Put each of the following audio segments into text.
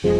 Just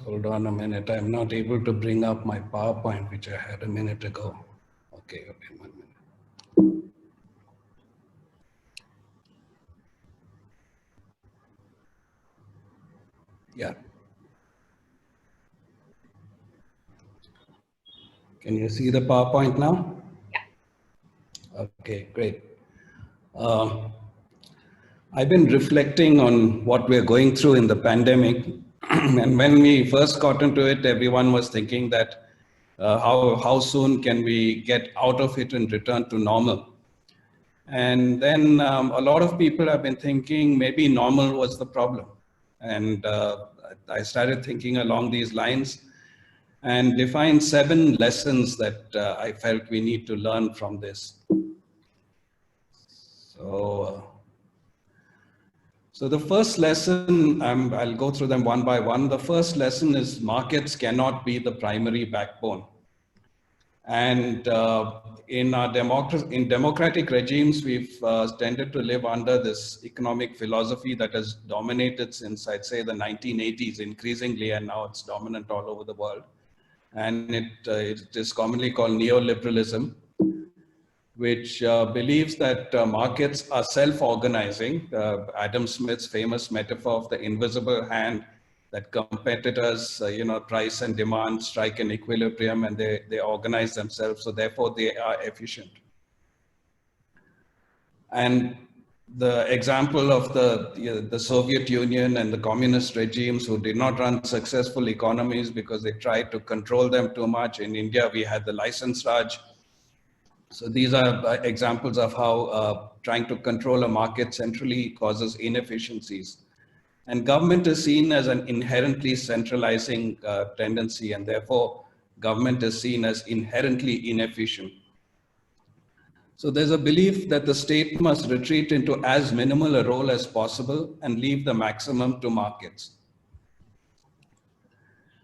hold on a minute. I'm not able to bring up my PowerPoint, which I had a minute ago. Okay, 1 minute. Yeah. Can you see the PowerPoint now? Okay, great. Uh, I've been reflecting on what we're going through in the pandemic. And when we first got into it, everyone was thinking that how soon can we get out of it and return to normal? And then a lot of people have been thinking maybe normal was the problem. And I started thinking along these lines and defined 7 lessons that I felt we need to learn from this. So the first lesson, I'll go through them one by one. The first lesson is markets cannot be the primary backbone. And in democratic regimes, we've tended to live under this economic philosophy that has dominated since, I'd say, the 1980s increasingly, and now it's dominant all over the world. And it is commonly called neoliberalism, which believes that markets are self-organizing. Adam Smith's famous metaphor of the invisible hand, that competitors, price and demand strike an equilibrium and they organize themselves. So therefore they are efficient. And the example of the Soviet Union and the communist regimes who did not run successful economies because they tried to control them too much. In India, we had the license Raj. So these are examples of how trying to control a market centrally causes inefficiencies. And government is seen as an inherently centralizing tendency, and therefore government is seen as inherently inefficient. So there's a belief that the state must retreat into as minimal a role as possible and leave the maximum to markets.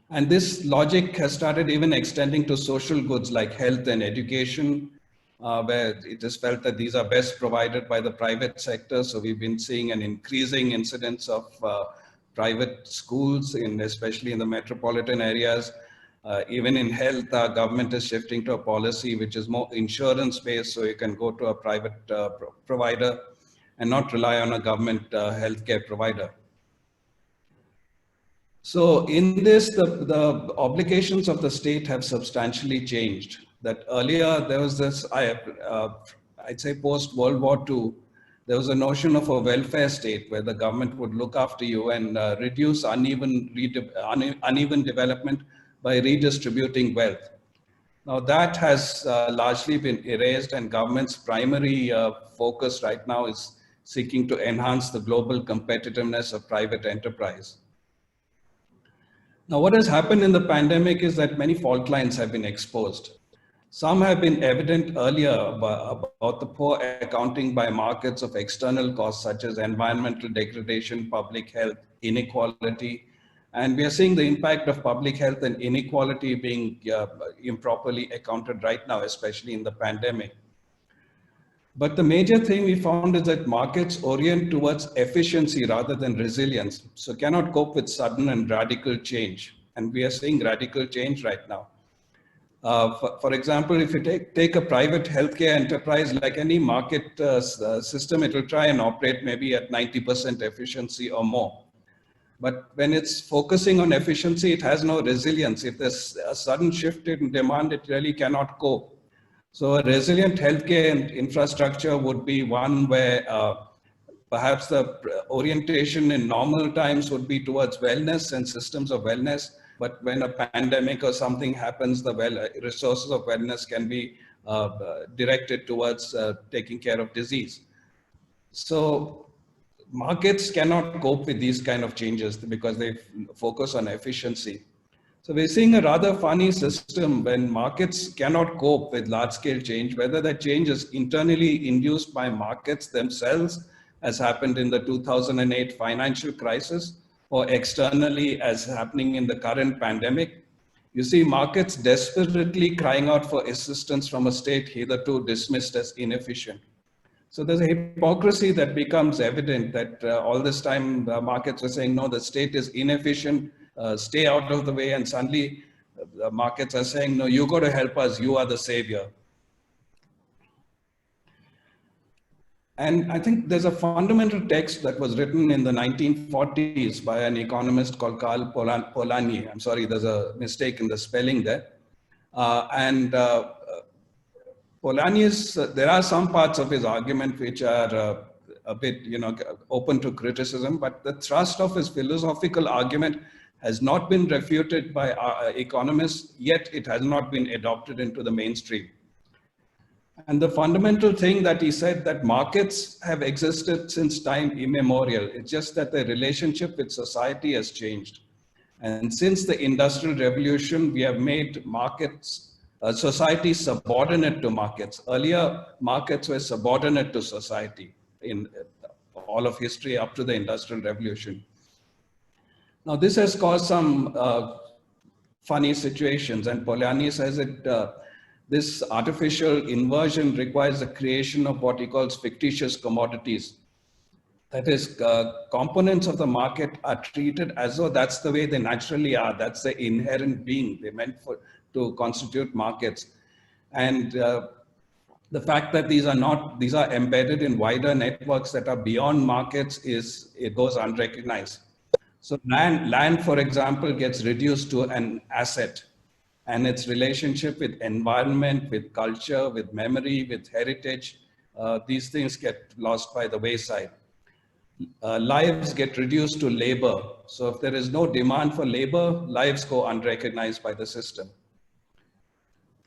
And this logic has started even extending to social goods like health and education, where it is felt that these are best provided by the private sector. So we've been seeing an increasing incidence of private schools, especially in the metropolitan areas. Even in health, our government is shifting to a policy which is more insurance-based, so you can go to a private provider and not rely on a government healthcare provider. So in this, the obligations of the state have substantially changed. That earlier there was this, I'd say post-World War II, there was a notion of a welfare state where the government would look after you and reduce uneven development by redistributing wealth. Now that has largely been erased, and government's primary focus right now is seeking to enhance the global competitiveness of private enterprise. Now, what has happened in the pandemic is that many fault lines have been exposed. Some have been evident earlier about the poor accounting by markets of external costs such as environmental degradation, public health, inequality. And we are seeing the impact of public health and inequality being improperly accounted right now, especially in the pandemic. But the major thing we found is that markets orient towards efficiency rather than resilience, so cannot cope with sudden and radical change. And we are seeing radical change right now. For example, if you take a private healthcare enterprise, like any market system, it will try and operate maybe at 90% efficiency or more. But when it's focusing on efficiency, it has no resilience. If there's a sudden shift in demand, it really cannot cope. So a resilient healthcare infrastructure would be one where perhaps the orientation in normal times would be towards wellness and systems of wellness. But when a pandemic or something happens, the resources of wellness can be directed towards taking care of disease. So markets cannot cope with these kind of changes because they focus on efficiency. So we're seeing a rather funny system when markets cannot cope with large-scale change, whether that change is internally induced by markets themselves, as happened in the 2008 financial crisis, or externally as happening in the current pandemic. You see markets desperately crying out for assistance from a state hitherto dismissed as inefficient. So there's a hypocrisy that becomes evident that all this time the markets are saying, no, the state is inefficient, stay out of the way. And suddenly the markets are saying, no, you got to help us, you are the savior. And I think there's a fundamental text that was written in the 1940s by an economist called Karl Polanyi. I'm sorry, there's a mistake in the spelling there. Polanyi's, there are some parts of his argument which are a bit, open to criticism, but the thrust of his philosophical argument has not been refuted by economists, yet it has not been adopted into the mainstream. And the fundamental thing that he said, that markets have existed since time immemorial. It's just that the relationship with society has changed. And since the Industrial Revolution, we have made markets, society subordinate to markets. Earlier, markets were subordinate to society in all of history up to the Industrial Revolution. Now, this has caused some funny situations, and Polanyi says that this artificial inversion requires the creation of what he calls fictitious commodities. That is, components of the market are treated as though that's the way they naturally are. That's the inherent being. They're meant to constitute markets. And the fact that these are embedded in wider networks that are beyond markets it goes unrecognized. So land, for example, gets reduced to an asset, and its relationship with environment, with culture, with memory, with heritage, these things get lost by the wayside. Lives get reduced to labor. So if there is no demand for labor, lives go unrecognized by the system.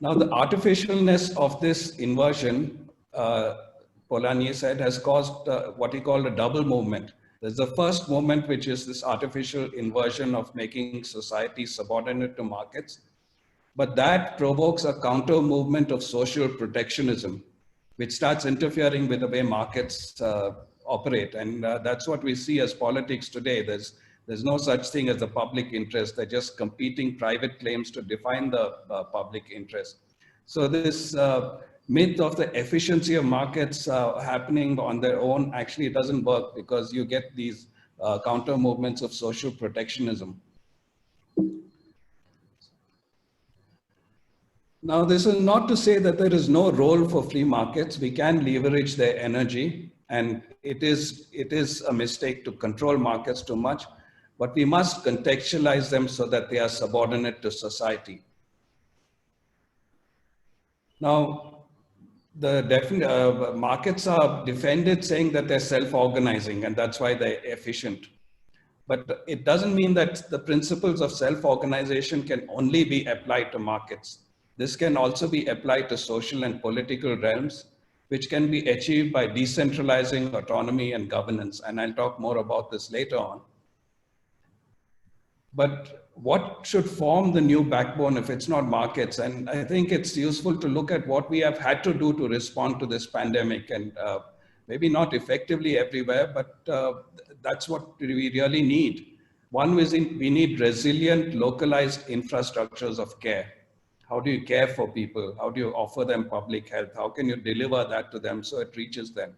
Now, the artificialness of this inversion, Polanyi said, has caused what he called a double movement. There's the first movement, which is this artificial inversion of making society subordinate to markets. But that provokes a counter movement of social protectionism, which starts interfering with the way markets operate. And that's what we see as politics today. There's no such thing as the public interest. They're just competing private claims to define the public interest. So this myth of the efficiency of markets happening on their own, actually it doesn't work, because you get these counter movements of social protectionism. Now, this is not to say that there is no role for free markets. We can leverage their energy, and it is a mistake to control markets too much, but we must contextualize them so that they are subordinate to society. Now, the markets are defended saying that they're self-organizing, and that's why they're efficient. But it doesn't mean that the principles of self-organization can only be applied to markets. This can also be applied to social and political realms, which can be achieved by decentralizing autonomy and governance. And I'll talk more about this later on. But what should form the new backbone if it's not markets? And I think it's useful to look at what we have had to do to respond to this pandemic, and maybe not effectively everywhere, but that's what we really need. One is we need resilient, localized infrastructures of care. How do you care for people? How do you offer them public health? How can you deliver that to them so it reaches them?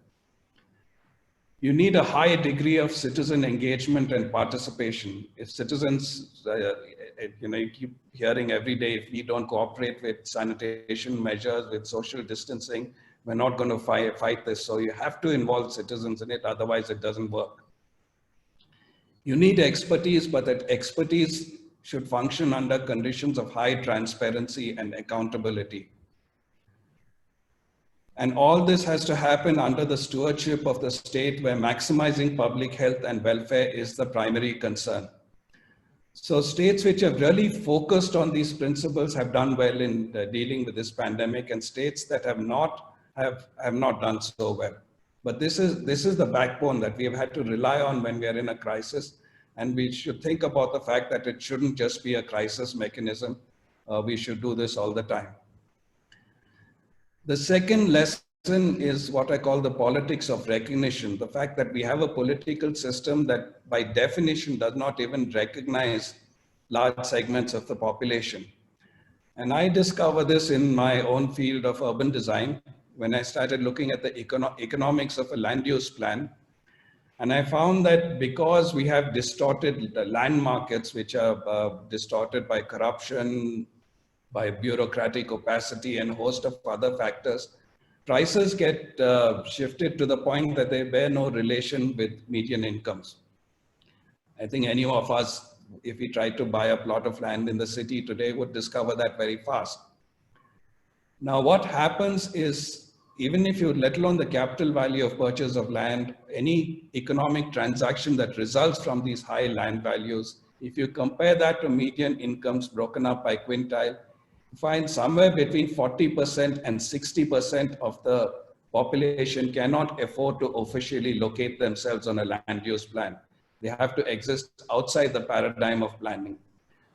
You need a high degree of citizen engagement and participation. If citizens, you keep hearing every day, if we don't cooperate with sanitation measures, with social distancing, we're not going to fight this. So you have to involve citizens in it, otherwise it doesn't work. You need expertise, but that expertise should function under conditions of high transparency and accountability. And all this has to happen under the stewardship of the state, where maximizing public health and welfare is the primary concern. So states which have really focused on these principles have done well in dealing with this pandemic, and states that have not done so well. But this is the backbone that we have had to rely on when we are in a crisis, and we should think about the fact that it shouldn't just be a crisis mechanism. We should do this all the time. The second lesson is what I call the politics of recognition. The fact that we have a political system that by definition does not even recognize large segments of the population. And I discovered this in my own field of urban design when I started looking at the economics of a land use plan. And I found that because we have distorted land markets, which are distorted by corruption, by bureaucratic opacity and a host of other factors, prices get shifted to the point that they bear no relation with median incomes. I think any of us, if we try to buy a plot of land in the city today, would discover that very fast. Now, what happens is, even if you, let alone the capital value of purchase of land, any economic transaction that results from these high land values, if you compare that to median incomes broken up by quintile, you find somewhere between 40% and 60% of the population cannot afford to officially locate themselves on a land use plan. They have to exist outside the paradigm of planning.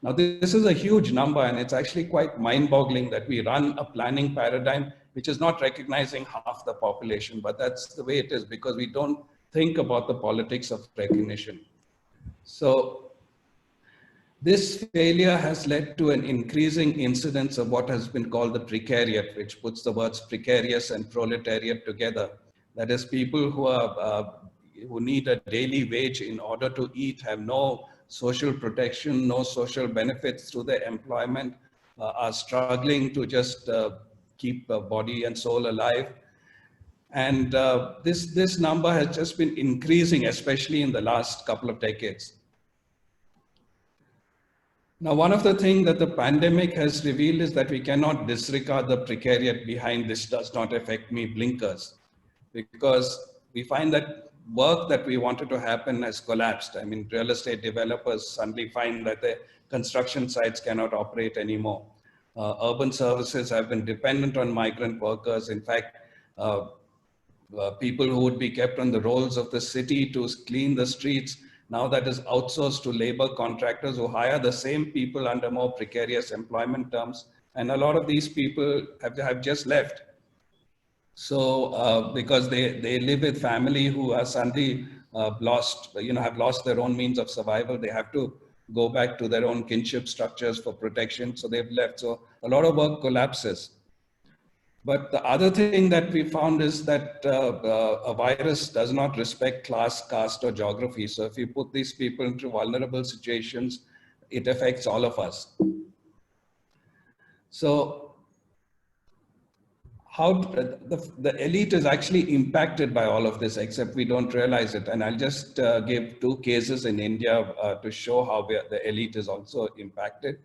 Now, this is a huge number, and it's actually quite mind-boggling that we run a planning paradigm which is not recognizing half the population, but that's the way it is because we don't think about the politics of recognition. So this failure has led to an increasing incidence of what has been called the precariat, which puts the words precarious and proletariat together. That is, people who need a daily wage in order to eat, have no social protection, no social benefits through their employment, are struggling to just keep body and soul alive. And this number has just been increasing, especially in the last couple of decades. Now, one of the things that the pandemic has revealed is that we cannot disregard the precariat behind this does not affect me blinkers, because we find that work that we wanted to happen has collapsed. I mean, real estate developers suddenly find that their construction sites cannot operate anymore. Urban services have been dependent on migrant workers. In fact, people who would be kept on the rolls of the city to clean the streets, now that is outsourced to labor contractors who hire the same people under more precarious employment terms. And a lot of these people have just left. So because they live with family who are suddenly have lost their own means of survival, they have to go back to their own kinship structures for protection. So they've left. So a lot of work collapses. But the other thing that we found is that a virus does not respect class, caste, or geography. So if you put these people into vulnerable situations, it affects all of us. So how the elite is actually impacted by all of this, except we don't realize it. And I'll just give two cases in India to show how the elite is also impacted.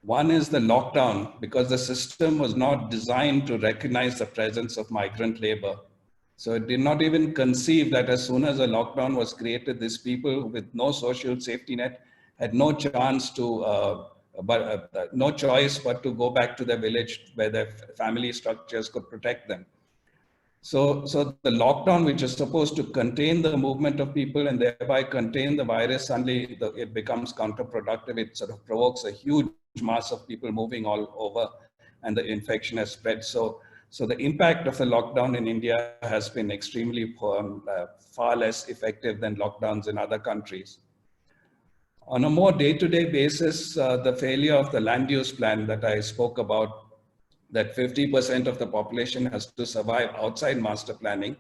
One is the lockdown, because the system was not designed to recognize the presence of migrant labor. So it did not even conceive that as soon as a lockdown was created, these people with no social safety net had no chance to no choice but to go back to their village where their family structures could protect them. So the lockdown, which is supposed to contain the movement of people and thereby contain the virus, suddenly it becomes counterproductive. It sort of provokes a huge mass of people moving all over, and the infection has spread. So the impact of the lockdown in India has been extremely far less effective than lockdowns in other countries. On a more day-to-day basis, the failure of the land use plan that I spoke about, that 50% of the population has to survive outside master planning.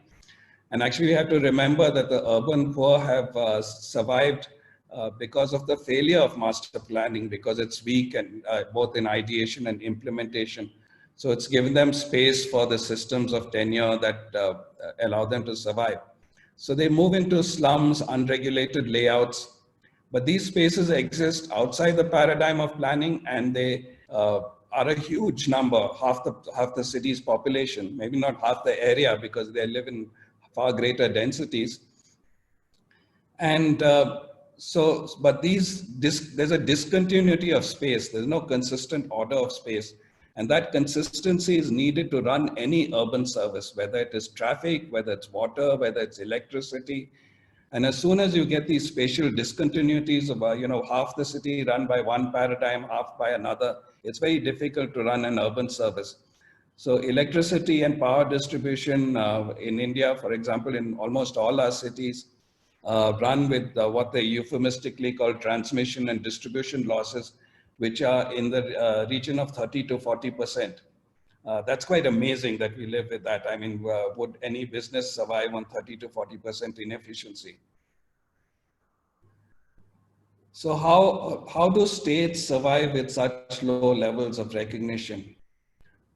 And actually, we have to remember that the urban poor have survived because of the failure of master planning, because it's weak and both in ideation and implementation. So it's given them space for the systems of tenure that allow them to survive. So they move into slums, unregulated layouts, but these spaces exist outside the paradigm of planning, and they are a huge number, half the city's population, maybe not half the area because they live in far greater densities. And but there's a discontinuity of space. There's no consistent order of space. And that consistency is needed to run any urban service, whether it is traffic, whether it's water, whether it's electricity. And as soon as you get these spatial discontinuities of, half the city run by one paradigm, half by another, it's very difficult to run an urban service. So electricity and power distribution in India, for example, in almost all our cities, run with what they euphemistically call transmission and distribution losses, which are in the region of 30 to 40%. That's quite amazing that we live with that. I mean, would any business survive on 30 to 40% inefficiency? So how do states survive with such low levels of recognition?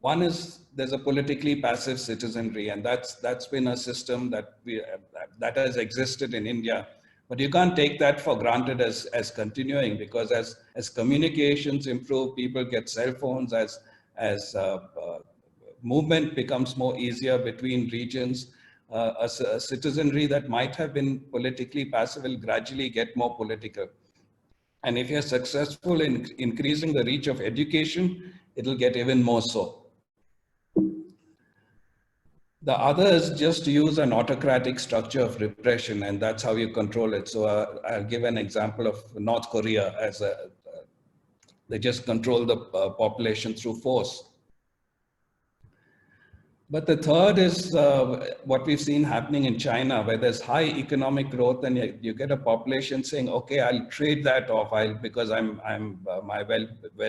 One is there's a politically passive citizenry, and that's been a system that has existed in India. But you can't take that for granted as continuing, because as communications improve, people get cell phones, as movement becomes more easier between regions, a citizenry that might have been politically passive will gradually get more political. And if you're successful in increasing the reach of education, it'll get even more so. The other is just use an autocratic structure of repression, and that's how you control it. So I'll give an example of North Korea they just control the population through force. But the third is what we've seen happening in China, where there's high economic growth, and you get a population saying, "Okay, I'll trade that off, because my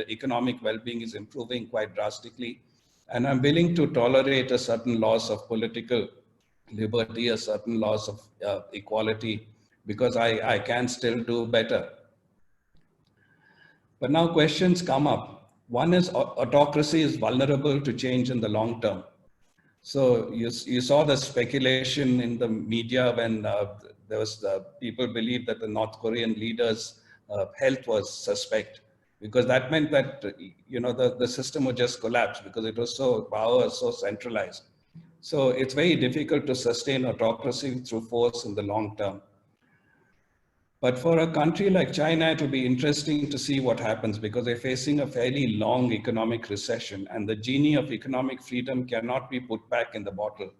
economic well-being is improving quite drastically, and I'm willing to tolerate a certain loss of political liberty, a certain loss of equality, because I can still do better." But now questions come up. One is autocracy is vulnerable to change in the long term. So you saw the speculation in the media when there was people believed that the North Korean leader's health was suspect, because that meant that the system would just collapse because it was power so centralized. So it's very difficult to sustain autocracy through force in the long term. But for a country like China, it will be interesting to see what happens, because they're facing a fairly long economic recession, and the genie of economic freedom cannot be put back in the bottle.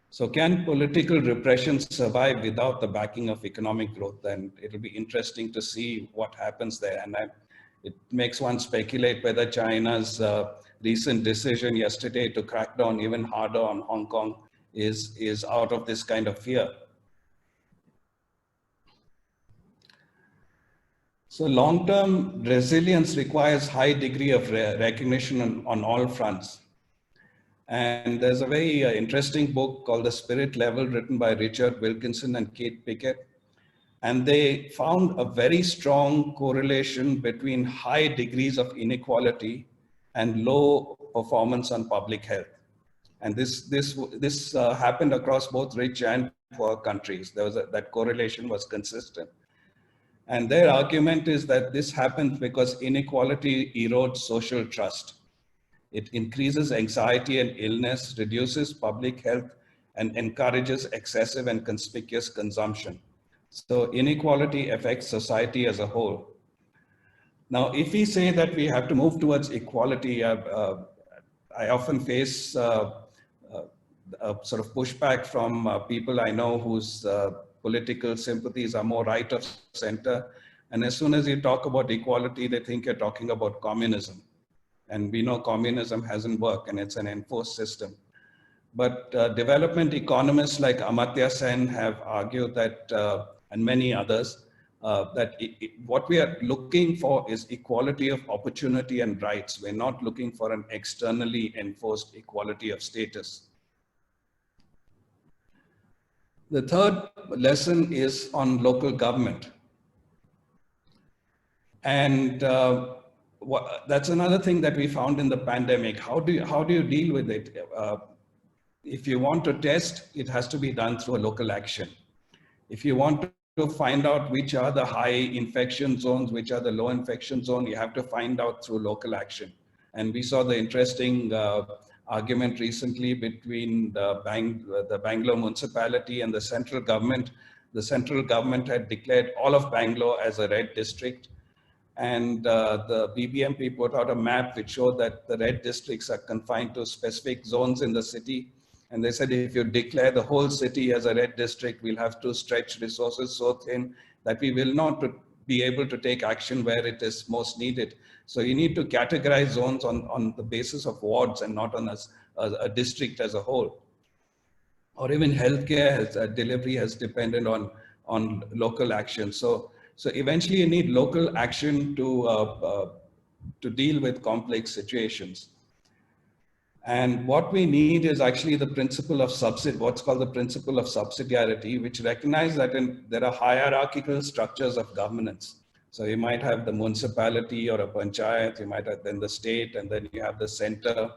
So can political repression survive without the backing of economic growth? Then it'll be interesting to see what happens there. And it makes one speculate whether China's recent decision yesterday to crack down even harder on Hong Kong is out of this kind of fear. So long-term resilience requires high degree of recognition on all fronts. And there's a very interesting book called The Spirit Level, written by Richard Wilkinson and Kate Pickett. And they found a very strong correlation between high degrees of inequality and low performance on public health. And this happened across both rich and poor countries. That correlation was consistent. And their argument is that this happens because inequality erodes social trust. It increases anxiety and illness, reduces public health, and encourages excessive and conspicuous consumption. So inequality affects society as a whole. Now, if we say that we have to move towards equality, I often face a sort of pushback from people I know whose political sympathies are more right of center. And as soon as you talk about equality, they think you're talking about communism. And we know communism hasn't worked, and it's an enforced system. But development economists like Amartya Sen have argued that, and many others, that what we are looking for is equality of opportunity and rights. We're not looking for an externally enforced equality of status. The third lesson is on local government. And that's another thing that we found in the pandemic. How do you deal with it? If you want to test, it has to be done through a local action. If you want to find out which are the high infection zones, which are the low infection zone, you have to find out through local action. And we saw the interesting argument recently between the Bangalore municipality and the central government, the central government had declared all of Bangalore as a red district. And the BBMP put out a map which showed that the red districts are confined to specific zones in the city. And they said, if you declare the whole city as a red district, we'll have to stretch resources so thin that we will not be able to take action where it is most needed. So you need to categorize zones on the basis of wards and not on a district as a whole. Or even healthcare delivery has depended on local action. So eventually you need local action to deal with complex situations. And what we need is actually the principle of what's called the principle of subsidiarity, which recognizes that there are hierarchical structures of governance. So you might have the municipality or a panchayat, you might have then the state, and then you have the center.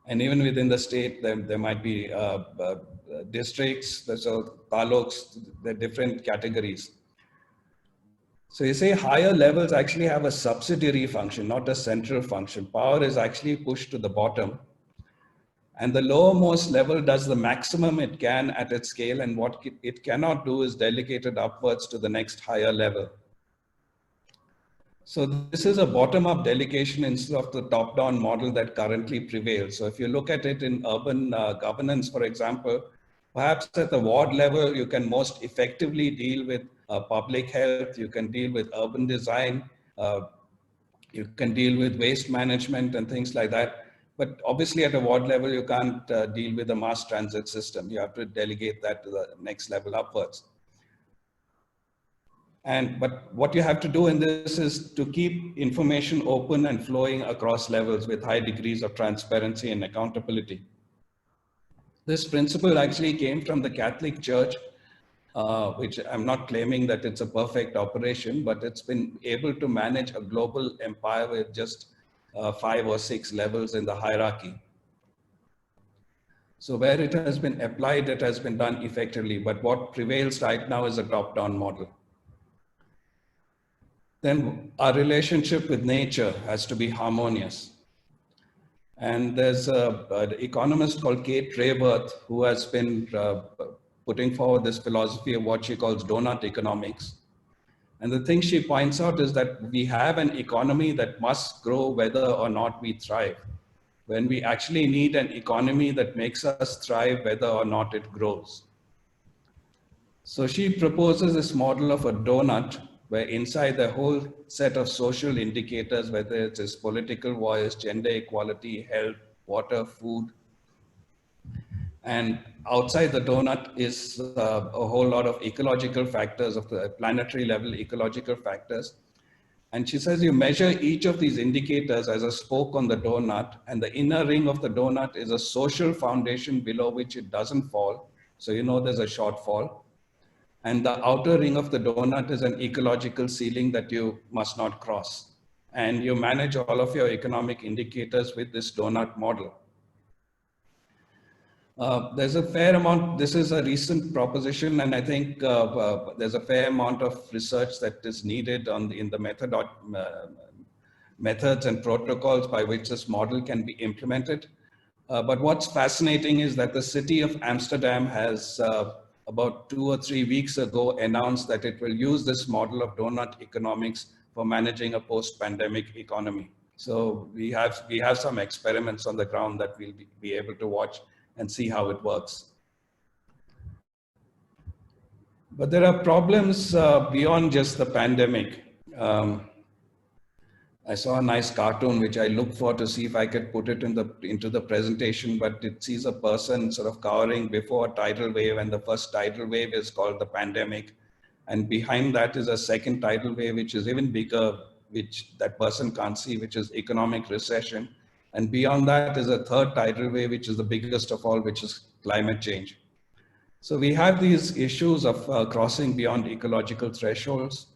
And even within the state, there might be districts, so taluks, the different categories. So you say higher levels actually have a subsidiary function, not a central function. Power is actually pushed to the bottom. And the lowermost level does the maximum it can at its scale, and what it cannot do is delegate it upwards to the next higher level. So this is a bottom-up delegation instead of the top-down model that currently prevails. So if you look at it in urban governance, for example, perhaps at the ward level, you can most effectively deal with public health, you can deal with urban design, you can deal with waste management and things like that. But obviously at a ward level, you can't deal with a mass transit system. You have to delegate that to the next level upwards. But what you have to do in this is to keep information open and flowing across levels with high degrees of transparency and accountability. This principle actually came from the Catholic Church, which I'm not claiming that it's a perfect operation, but it's been able to manage a global empire with just 5 or 6 levels in the hierarchy. So where it has been applied, it has been done effectively, but what prevails right now is a top-down model. Then our relationship with nature has to be harmonious. And there's an economist called Kate Raworth who has been putting forward this philosophy of what she calls donut economics. And the thing she points out is that we have an economy that must grow whether or not we thrive, when we actually need an economy that makes us thrive whether or not it grows. So she proposes this model of a donut where inside the whole set of social indicators, whether it's political voice, gender equality, health, water, food, and outside the donut is a whole lot of ecological factors of the planetary level, ecological factors. And she says you measure each of these indicators as a spoke on the donut, and the inner ring of the donut is a social foundation below which it doesn't fall. So you know there's a shortfall. And the outer ring of the donut is an ecological ceiling that you must not cross. And you manage all of your economic indicators with this donut model. There's a fair amount, this is a recent proposition, and I think there's a fair amount of research that is needed in the methods and protocols by which this model can be implemented. But what's fascinating is that the city of Amsterdam has about 2 or 3 weeks ago announced that it will use this model of donut economics for managing a post-pandemic economy. So we have some experiments on the ground that we'll be able to watch and see how it works. But there are problems beyond just the pandemic. I saw a nice cartoon which I looked for to see if I could put it into the presentation, but it sees a person sort of cowering before a tidal wave, and the first tidal wave is called the pandemic. And behind that is a second tidal wave, which is even bigger, which that person can't see, which is economic recession. And beyond that is a third tidal wave, which is the biggest of all, which is climate change. So we have these issues of crossing beyond ecological thresholds.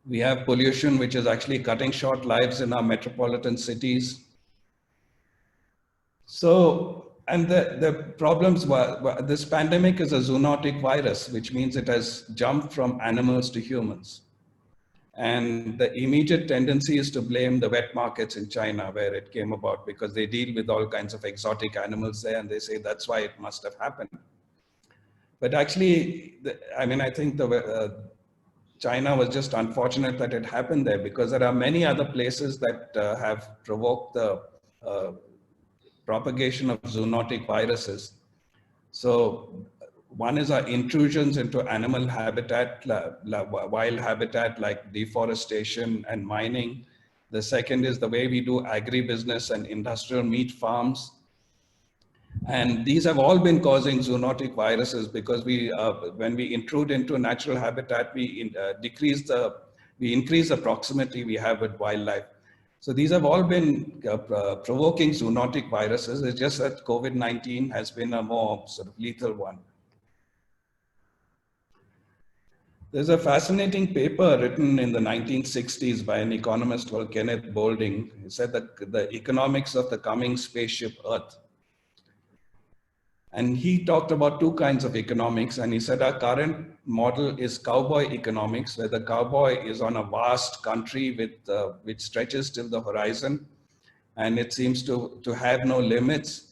We have pollution, which is actually cutting short lives in our metropolitan cities. So, and the problems were, this pandemic is a zoonotic virus, which means it has jumped from animals to humans. And the immediate tendency is to blame the wet markets in China, where it came about, because they deal with all kinds of exotic animals there, and they say that's why it must have happened. But actually, I mean, I think China was just unfortunate that it happened there, because there are many other places that have provoked the uh, propagation of zoonotic viruses. So one is our intrusions into animal habitat, wild habitat like deforestation and mining. The second is the way we do agribusiness and industrial meat farms. And these have all been causing zoonotic viruses, because when we intrude into natural habitat, we increase the proximity we have with wildlife. So these have all been provoking zoonotic viruses. It's just that COVID-19 has been a more sort of lethal one. There's a fascinating paper written in the 1960s by an economist called Kenneth Boulding. He said that the economics of the coming spaceship Earth. And he talked about two kinds of economics. And he said our current model is cowboy economics, where the cowboy is on a vast country which stretches till the horizon. And it seems to have no limits.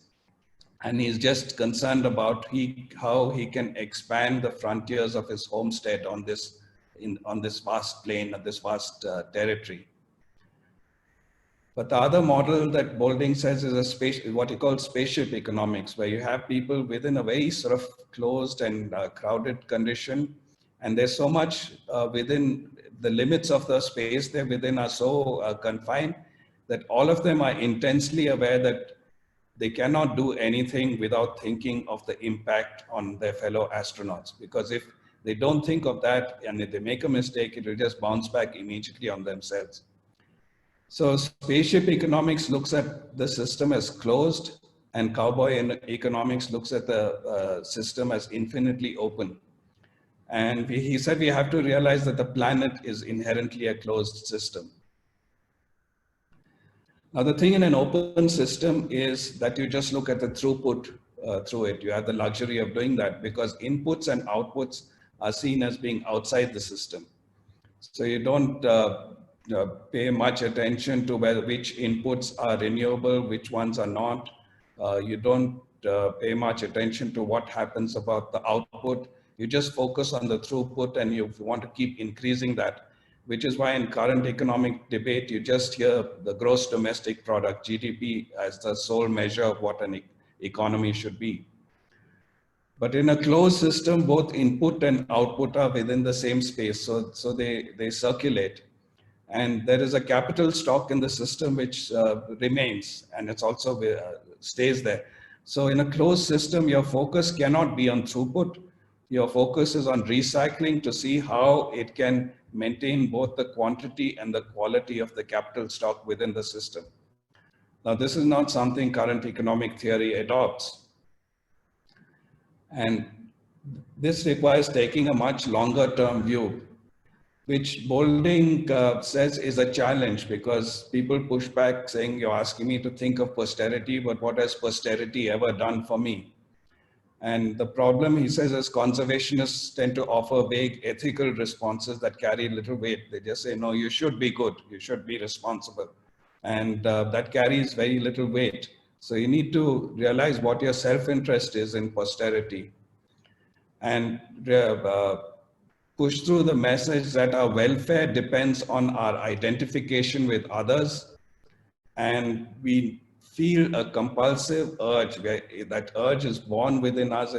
And he's just concerned about how he can expand the frontiers of his homestead on this vast plain, on this vast territory. But the other model that Boulding says is what he calls spaceship economics, where you have people within a very sort of closed and crowded condition. And there's so much within the limits of the space they're within are so confined that all of them are intensely aware that they cannot do anything without thinking of the impact on their fellow astronauts. Because if they don't think of that and if they make a mistake, it will just bounce back immediately on themselves. So spaceship economics looks at the system as closed, and cowboy economics looks at the system as infinitely open. And he said we have to realize that the planet is inherently a closed system. Now, the thing in an open system is that you just look at the throughput through it. You have the luxury of doing that because inputs and outputs are seen as being outside the system. So you don't pay much attention to which inputs are renewable, which ones are not. You don't pay much attention to what happens about the output. You just focus on the throughput, and you want to keep increasing that, which is why in current economic debate, you just hear the gross domestic product, GDP, as the sole measure of what an economy should be. But in a closed system, both input and output are within the same space, so they circulate. And there is a capital stock in the system which remains, and it's also stays there. So in a closed system, your focus cannot be on throughput. Your focus is on recycling to see how it can maintain both the quantity and the quality of the capital stock within the system. Now, this is not something current economic theory adopts. And this requires taking a much longer term view, which Boulding says is a challenge, because people push back saying, you're asking me to think of posterity, but what has posterity ever done for me? And the problem, he says, is conservationists tend to offer vague ethical responses that carry little weight. They just say, no, you should be good, you should be responsible. And that carries very little weight. So you need to realize what your self-interest is in posterity, and push through the message that our welfare depends on our identification with others. And we feel a compulsive urge, that urge is born within us,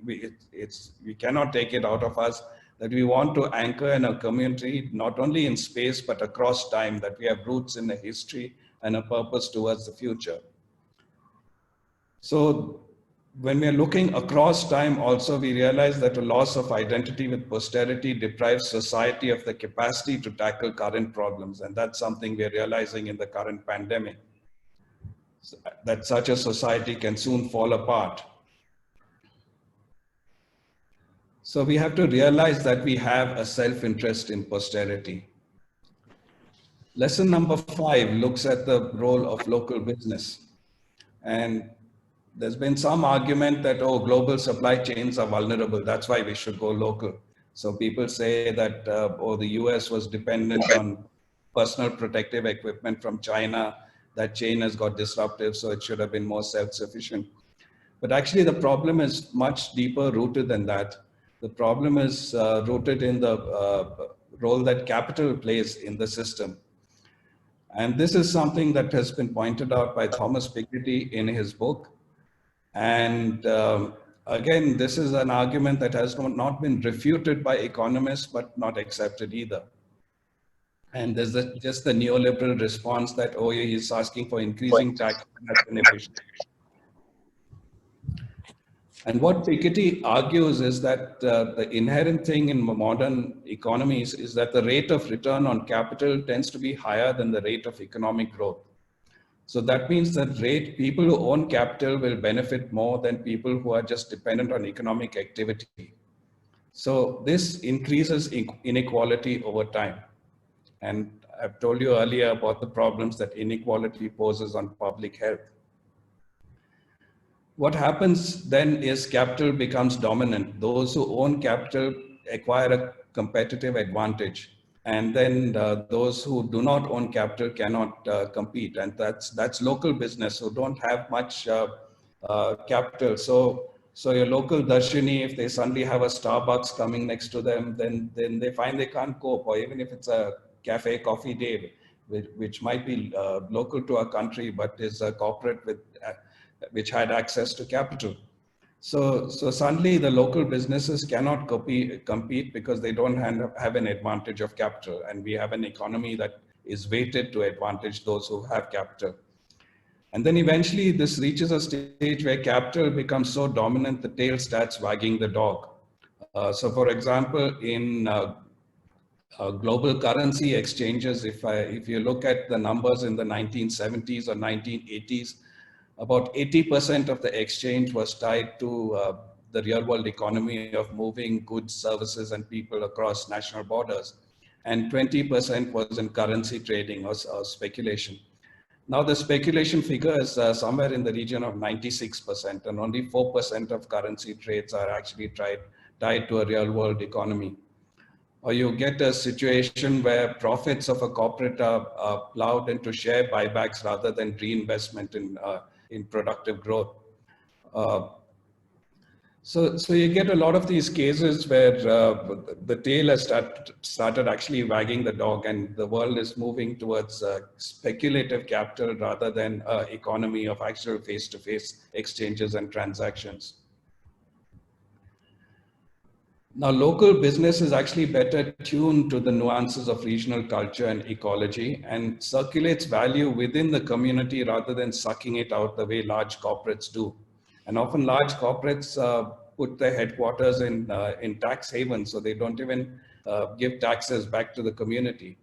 we cannot take it out of us, that we want to anchor in a community, not only in space, but across time, that we have roots in the history and a purpose towards the future. So when we're looking across time also, we realize that a loss of identity with posterity deprives society of the capacity to tackle current problems. And that's something we're realizing in the current pandemic, that such a society can soon fall apart. So we have to realize that we have a self-interest in posterity. Lesson number 5 looks at the role of local business. And there's been some argument that, oh, global supply chains are vulnerable, that's why we should go local. So people say that, oh, the US was dependent on personal protective equipment from China, that chain has got disruptive, so it should have been more self-sufficient. But actually the problem is much deeper rooted than that. The problem is rooted in the role that capital plays in the system. And this is something that has been pointed out by Thomas Piketty in his book. And again, this is an argument that has not been refuted by economists, but not accepted either. And there's just the neoliberal response that, oh, yeah, he's asking for increasing tax that's inefficient. And what Piketty argues is that the inherent thing in modern economies is that the rate of return on capital tends to be higher than the rate of economic growth. So that means that people who own capital will benefit more than people who are just dependent on economic activity. So this increases inequality over time. And I've told you earlier about the problems that inequality poses on public health. What happens then is capital becomes dominant. Those who own capital acquire a competitive advantage. And then those who do not own capital cannot compete. And that's local business who don't have much capital. So your local Darshini, if they suddenly have a Starbucks coming next to them, then they find they can't cope. Or even if it's a cafe coffee day, which might be local to our country, but is a corporate which had access to capital. So suddenly the local businesses cannot compete because they don't have an advantage of capital. And we have an economy that is weighted to advantage those who have capital. And then eventually this reaches a stage where capital becomes so dominant, the tail starts wagging the dog. So for example, in global currency exchanges, if you look at the numbers in the 1970s or 1980s, about 80% of the exchange was tied to the real world economy of moving goods, services, and people across national borders. And 20% was in currency trading or speculation. Now the speculation figure is somewhere in the region of 96%, and only 4% of currency trades are actually tied to a real world economy. Or you get a situation where profits of a corporate are plowed into share buybacks rather than reinvestment in productive growth. So you get a lot of these cases where the tail has started actually wagging the dog, and the world is moving towards speculative capital rather than economy of actual face-to-face exchanges and transactions. Now, local business is actually better tuned to the nuances of regional culture and ecology and circulates value within the community rather than sucking it out the way large corporates do. And often large corporates put their headquarters in tax havens, so they don't even give taxes back to the community.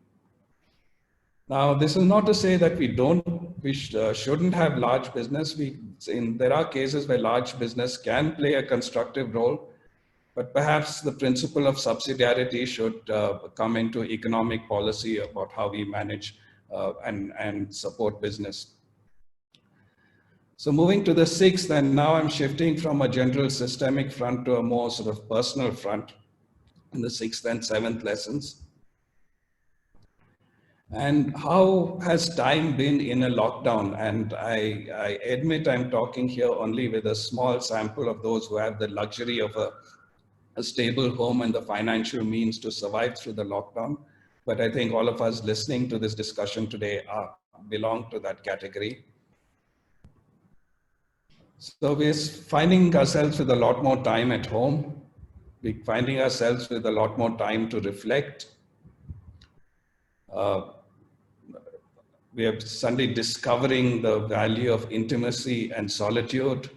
Now, this is not to say that we shouldn't have large business. There are cases where large business can play a constructive role, but perhaps the principle of subsidiarity should come into economic policy about how we manage and support business. So moving to the sixth, and now I'm shifting from a general systemic front to a more sort of personal front in the sixth and seventh lessons. And how has time been in a lockdown? And I admit I'm talking here only with a small sample of those who have the luxury of a stable home and the financial means to survive through the lockdown. But I think all of us listening to this discussion today belong to that category. So we're finding ourselves with a lot more time at home. We're finding ourselves with a lot more time to reflect. We are suddenly discovering the value of intimacy and solitude.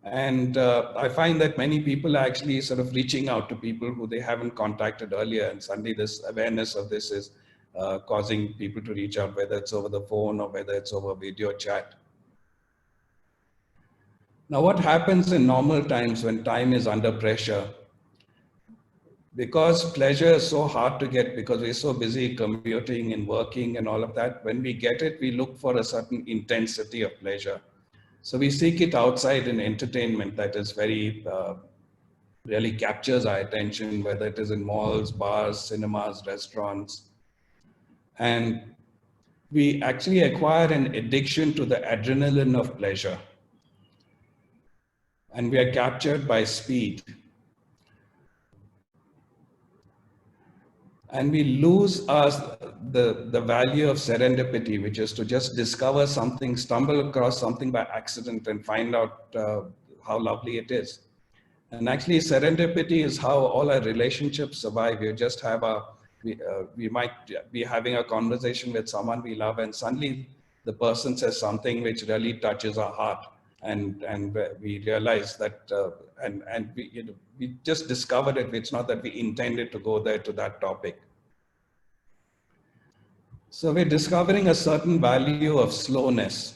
And I find that many people are actually sort of reaching out to people who they haven't contacted earlier. And suddenly this awareness of this is causing people to reach out, whether it's over the phone or whether it's over video chat. Now, what happens in normal times when time is under pressure? Because pleasure is so hard to get because we're so busy commuting and working and all of that, when we get it, we look for a certain intensity of pleasure. So we seek it outside in entertainment that is really captures our attention, whether it is in malls, bars, cinemas, restaurants. And we actually acquire an addiction to the adrenaline of pleasure. and we are captured by speed. And we lose the value of serendipity, which is to just discover something, stumble across something by accident and find out how lovely it is. And actually, serendipity is how all our relationships survive. You just have we might be having a conversation with someone we love, and suddenly the person says something which really touches our heart. And we realize that, and we, we just discovered it. It's not that we intended to go there to that topic. So we're discovering a certain value of slowness.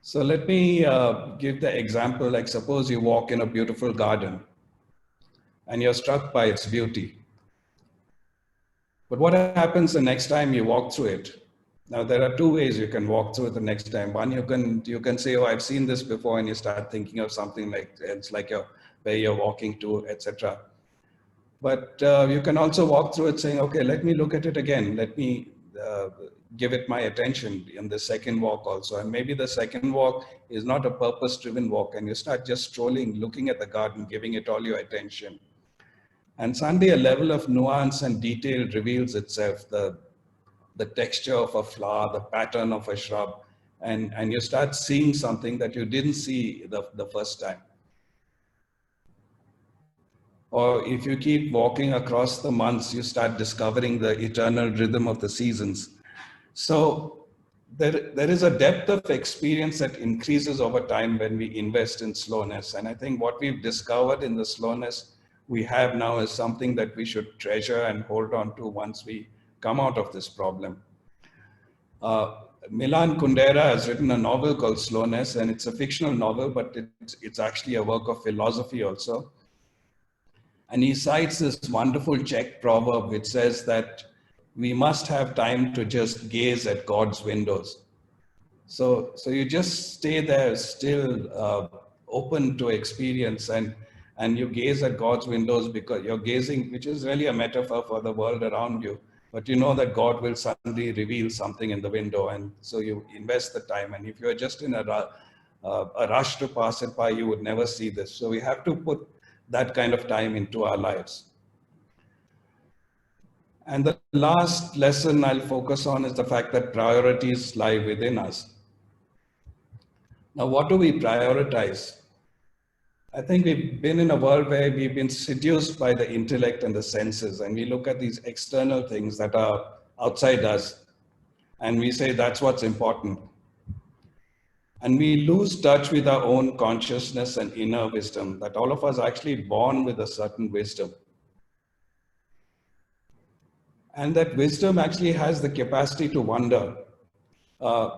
So let me give the example, like suppose you walk in a beautiful garden and you're struck by its beauty. But what happens the next time you walk through it? Now there are two ways you can walk through it the next time. One, you can say, oh, I've seen this before, and you start thinking of something like it's like where you're walking to, etc. But you can also walk through it saying, okay, let me look at it again. Let me give it my attention in the second walk also. And maybe the second walk is not a purpose-driven walk, and you start just strolling, looking at the garden, giving it all your attention. And suddenly a level of nuance and detail reveals itself, the texture of a flower, the pattern of a shrub, and you start seeing something that you didn't see the first time. Or if you keep walking across the months, you start discovering the eternal rhythm of the seasons. So there is a depth of experience that increases over time when we invest in slowness. And I think what we've discovered in the slowness we have now is something that we should treasure and hold on to once we come out of this problem. Milan Kundera has written a novel called Slowness, and it's a fictional novel, but it's actually a work of philosophy also. And he cites this wonderful Czech proverb which says that we must have time to just gaze at God's windows. So you just stay there still, open to experience, and you gaze at God's windows because you're gazing, which is really a metaphor for the world around you. But you know that God will suddenly reveal something in the window, and so you invest the time. And if you're just in a rush to pass it by, you would never see this. So we have to put that kind of time into our lives. And the last lesson I'll focus on is the fact that priorities lie within us. Now, what do we prioritize? I think we've been in a world where we've been seduced by the intellect and the senses, and we look at these external things that are outside us, and we say that's what's important. And we lose touch with our own consciousness and inner wisdom, that all of us are actually born with a certain wisdom. And that wisdom actually has the capacity to wonder.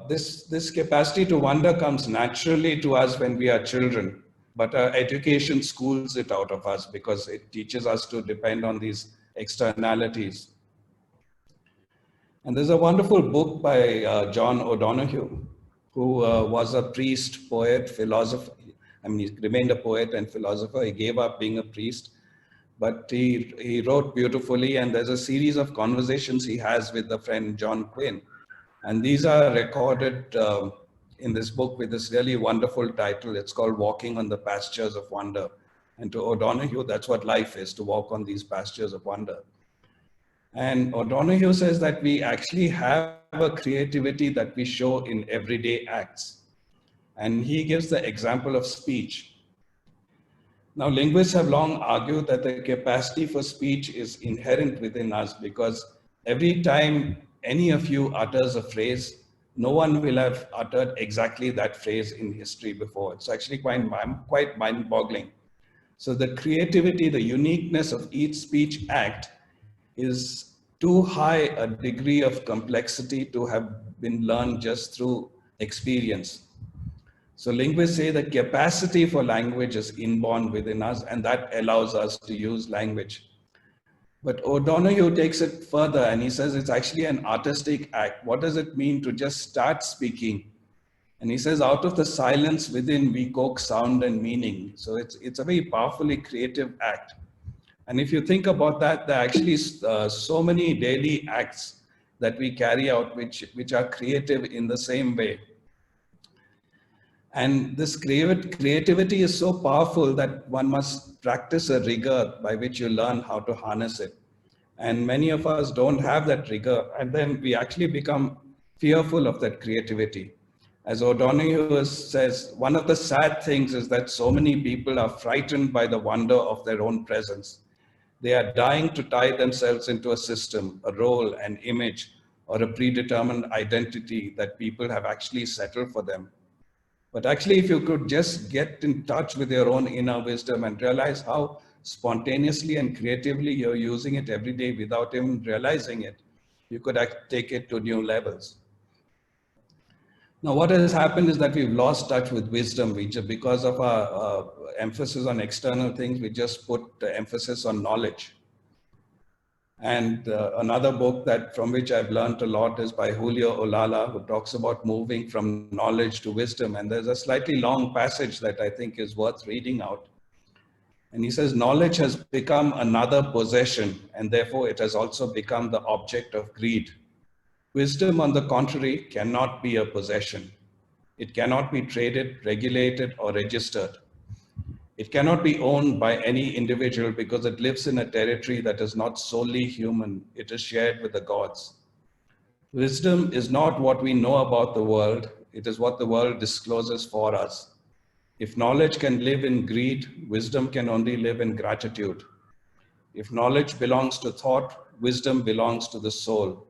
This capacity to wonder comes naturally to us when we are children, but our education schools it out of us because it teaches us to depend on these externalities. And there's a wonderful book by John O'Donoghue, who was a priest, poet, philosopher. I mean, he remained a poet and philosopher. He gave up being a priest, but he wrote beautifully. And there's a series of conversations he has with the friend John Quinn. And these are recorded in this book with this really wonderful title. It's called Walking on the Pastures of Wonder. And to O'Donoghue, that's what life is, to walk on these pastures of wonder. And O'Donoghue says that we actually have a creativity that we show in everyday acts. And he gives the example of speech. Now, linguists have long argued that the capacity for speech is inherent within us because every time any of you utters a phrase, no one will have uttered exactly that phrase in history before. It's actually quite mind-boggling. So the creativity, the uniqueness of each speech act is too high a degree of complexity to have been learned just through experience. So linguists say the capacity for language is inborn within us, and that allows us to use language. But O'Donoghue takes it further, and he says it's actually an artistic act. What does it mean to just start speaking? And he says, out of the silence within, we coax sound and meaning. So it's a very powerfully creative act. And if you think about that, there are actually so many daily acts that we carry out which are creative in the same way. And this creativity is so powerful that one must practice a rigor by which you learn how to harness it. And many of us don't have that rigor, and then we actually become fearful of that creativity. As O'Donoghue says, one of the sad things is that so many people are frightened by the wonder of their own presence. They are dying to tie themselves into a system, a role, an image, or a predetermined identity that people have actually settled for them. But actually, if you could just get in touch with your own inner wisdom and realize how spontaneously and creatively you're using it every day without even realizing it, you could take it to new levels. Now, what has happened is that we've lost touch with wisdom. We just, because of our emphasis on external things, we just put emphasis on knowledge. And another book that from which I've learned a lot is by Julio Olala, who talks about moving from knowledge to wisdom. And there's a slightly long passage that I think is worth reading out. And he says, knowledge has become another possession, and therefore it has also become the object of greed. Wisdom, on the contrary, cannot be a possession. It cannot be traded, regulated, or registered. It cannot be owned by any individual because it lives in a territory that is not solely human. It is shared with the gods. Wisdom is not what we know about the world. It is what the world discloses for us. If knowledge can live in greed, wisdom can only live in gratitude. If knowledge belongs to thought, wisdom belongs to the soul.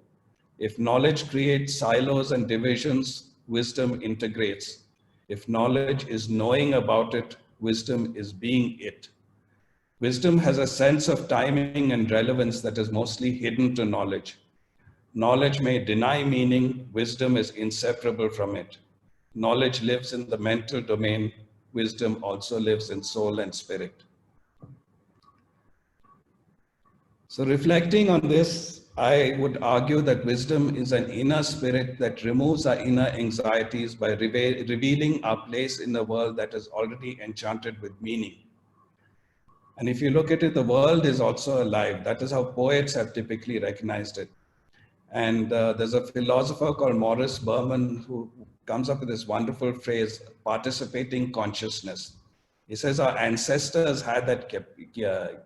If knowledge creates silos and divisions, wisdom integrates. If knowledge is knowing about it, wisdom is being it. Wisdom has a sense of timing and relevance that is mostly hidden to knowledge. Knowledge may deny meaning, wisdom is inseparable from it. Knowledge lives in the mental domain, wisdom also lives in soul and spirit. So reflecting on this, I would argue that wisdom is an inner spirit that removes our inner anxieties by revealing our place in the world that is already enchanted with meaning. And if you look at it, the world is also alive. That is how poets have typically recognized it. And there's a philosopher called Morris Berman who comes up with this wonderful phrase, participating consciousness. He says our ancestors had that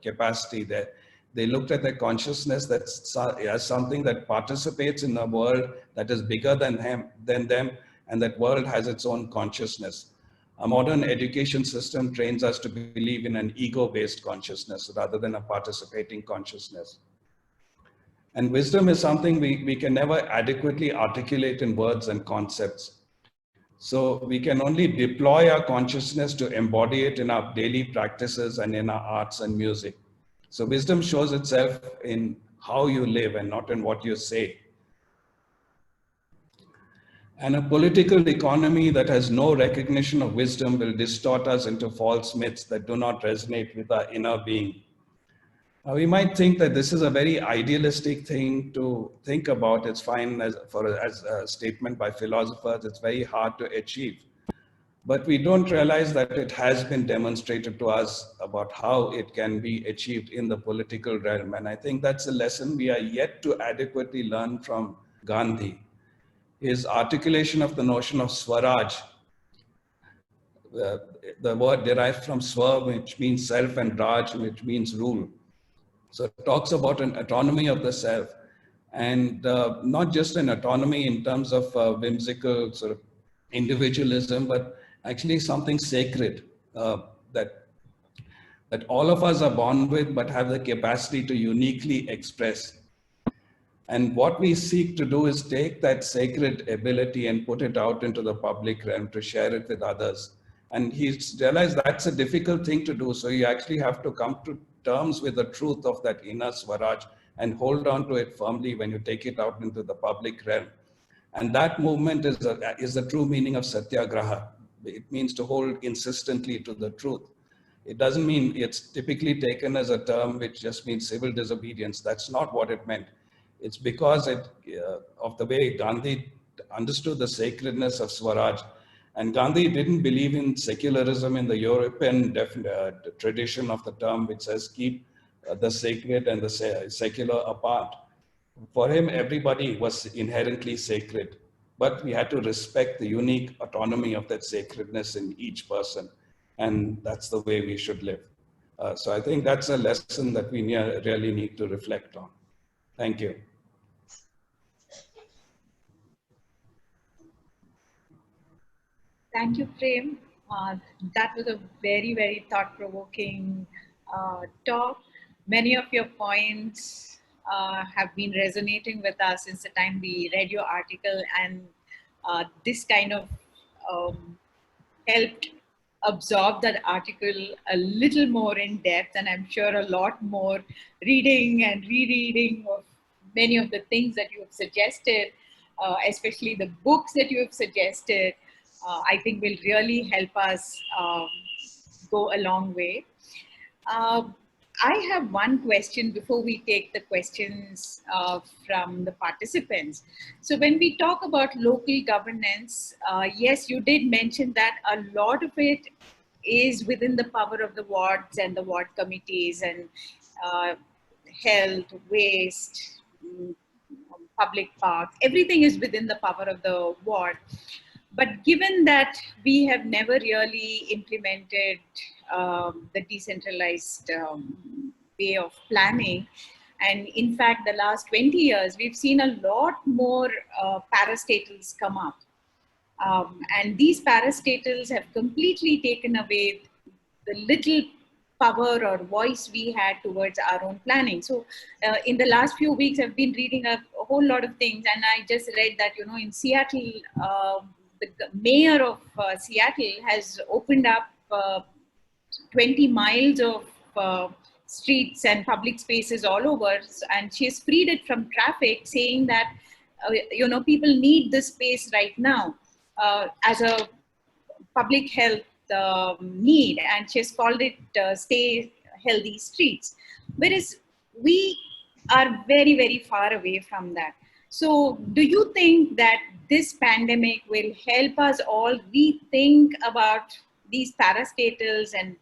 capacity that they looked at their consciousness as something that participates in a world that is bigger than them, and that world has its own consciousness. A modern education system trains us to believe in an ego-based consciousness rather than a participating consciousness. And wisdom is something we can never adequately articulate in words and concepts. So we can only deploy our consciousness to embody it in our daily practices and in our arts and music. So wisdom shows itself in how you live and not in what you say. And a political economy that has no recognition of wisdom will distort us into false myths that do not resonate with our inner being. We might think that this is a very idealistic thing to think about. It's fine as a statement by philosophers. It's very hard to achieve. But we don't realize that it has been demonstrated to us about how it can be achieved in the political realm. And I think that's a lesson we are yet to adequately learn from Gandhi. His articulation of the notion of Swaraj, the word derived from Swa, which means self, and Raj, which means rule. So it talks about an autonomy of the self, and not just an autonomy in terms of whimsical sort of individualism, but actually something sacred that all of us are born with, but have the capacity to uniquely express. And what we seek to do is take that sacred ability and put it out into the public realm to share it with others. And he's realized that's a difficult thing to do. So you actually have to come to terms with the truth of that inner Swaraj and hold on to it firmly when you take it out into the public realm. And that movement is the true meaning of Satyagraha. It means to hold insistently to the truth. It doesn't mean, it's typically taken as a term which just means civil disobedience. That's not what it meant. It's because of the way Gandhi understood the sacredness of Swaraj. And Gandhi didn't believe in secularism in the European tradition of the term, which says keep the sacred and the secular apart. For him, everybody was inherently sacred. but we had to respect the unique autonomy of that sacredness in each person. And that's the way we should live. So I think that's a lesson that we really need to reflect on. Thank you. Thank you, Prem. That was a very, very thought-provoking talk. Many of your points have been resonating with us since the time we read your article, and this kind of um, helped absorb that article a little more in depth, and I'm sure a lot more reading and rereading of many of the things that you have suggested, especially the books that you have suggested, I think will really help us go a long way. Uh, I have one question before we take the questions from the participants. So when we talk about local governance, yes, you did mention that a lot of it is within the power of the wards and the ward committees and uh, health, waste, public parks, everything is within the power of the ward. But given that we have never really implemented the decentralized way of planning, and in fact, the last 20 years, we've seen a lot more parastatals come up. And these parastatals have completely taken away the little power or voice we had towards our own planning. So in the last few weeks, I've been reading a whole lot of things, and I just read that, you know, in Seattle, the mayor of Seattle has opened up 20 miles of streets and public spaces all over, and she has freed it from traffic, saying that, you know, people need this space right now as a public health need, and she has called it Stay Healthy Streets. Whereas we are very, very far away from that. So, do you think that this pandemic will help us all rethink about these parastatals and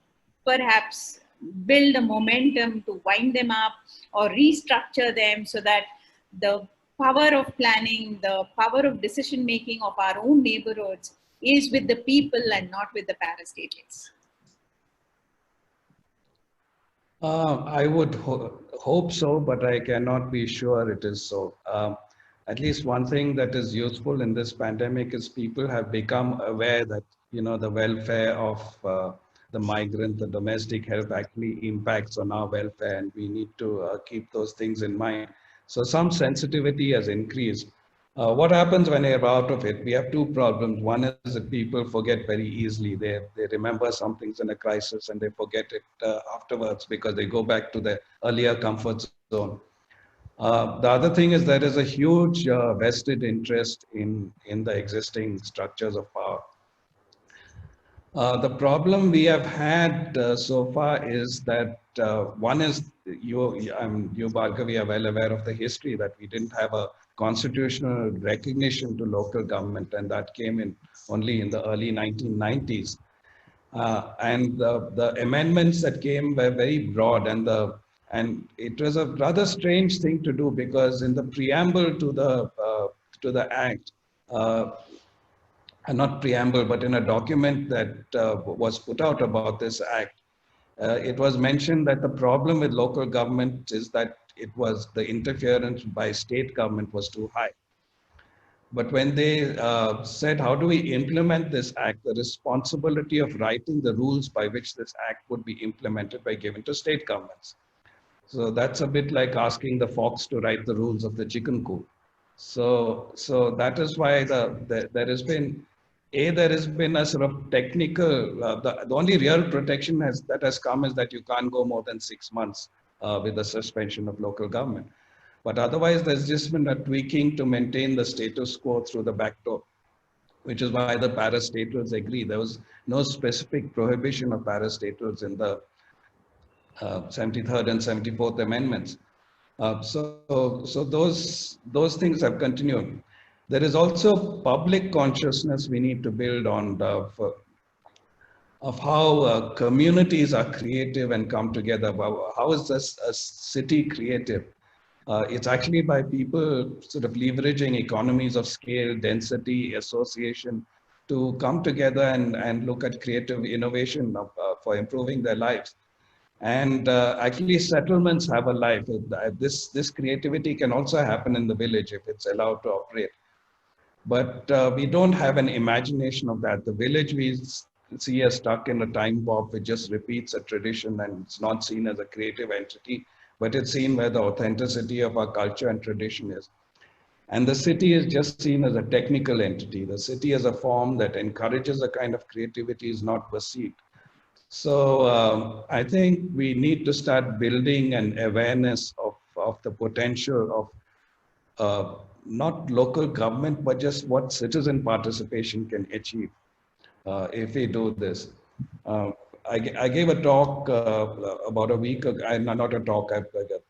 perhaps build a momentum to wind them up or restructure them so that the power of planning, the power of decision making of our own neighborhoods is with the people and not with the parastatals? I would hope so, but I cannot be sure it is so. At least one thing that is useful in this pandemic is people have become aware that, you know, the welfare of the migrant, the domestic help actually impacts on our welfare, and we need to keep those things in mind. So some sensitivity has increased. What happens when you're out of it? We have two problems. One is that people forget very easily. They remember some things in a crisis and they forget it afterwards because they go back to their earlier comfort zone. The other thing is there is a huge vested interest in the existing structures of power. The problem we have had so far is that one is you Bhargavi, are well aware of the history that we didn't have a constitutional recognition to local government, and that came in only in the early 1990s. And the amendments that came were very broad, and it was a rather strange thing to do because in the preamble to the act. Not preamble, but in a document that was put out about this act, it was mentioned that the problem with local government is that the interference by state government was too high. But when they said, how do we implement this act, the responsibility of writing the rules by which this act would be implemented by given to state governments. So that's a bit like asking the fox to write the rules of the chicken coop. So that is why there has been a sort of technical, the only real protection that has come is that you can't go more than 6 months with the suspension of local government. But otherwise, there's just been a tweaking to maintain the status quo through the back door, which is why the parastatals agree. There was no specific prohibition of parastatals in the 73rd and 74th Amendments. So those things have continued. There is also public consciousness we need to build on of how communities are creative and come together. How is this a city creative? It's actually by people sort of leveraging economies of scale, density, association to come together and look at creative innovation for improving their lives. And actually, settlements have a life. This creativity can also happen in the village if it's allowed to operate. But we don't have an imagination of that. The village we see as stuck in a time bomb which just repeats a tradition, and it's not seen as a creative entity, but it's seen where the authenticity of our culture and tradition is. And the city is just seen as a technical entity. The city as a form that encourages a kind of creativity is not perceived. So I think we need to start building an awareness of the potential of not local government, but just what citizen participation can achieve if we do this. Uh, I gave a talk about a week ago, not a talk, I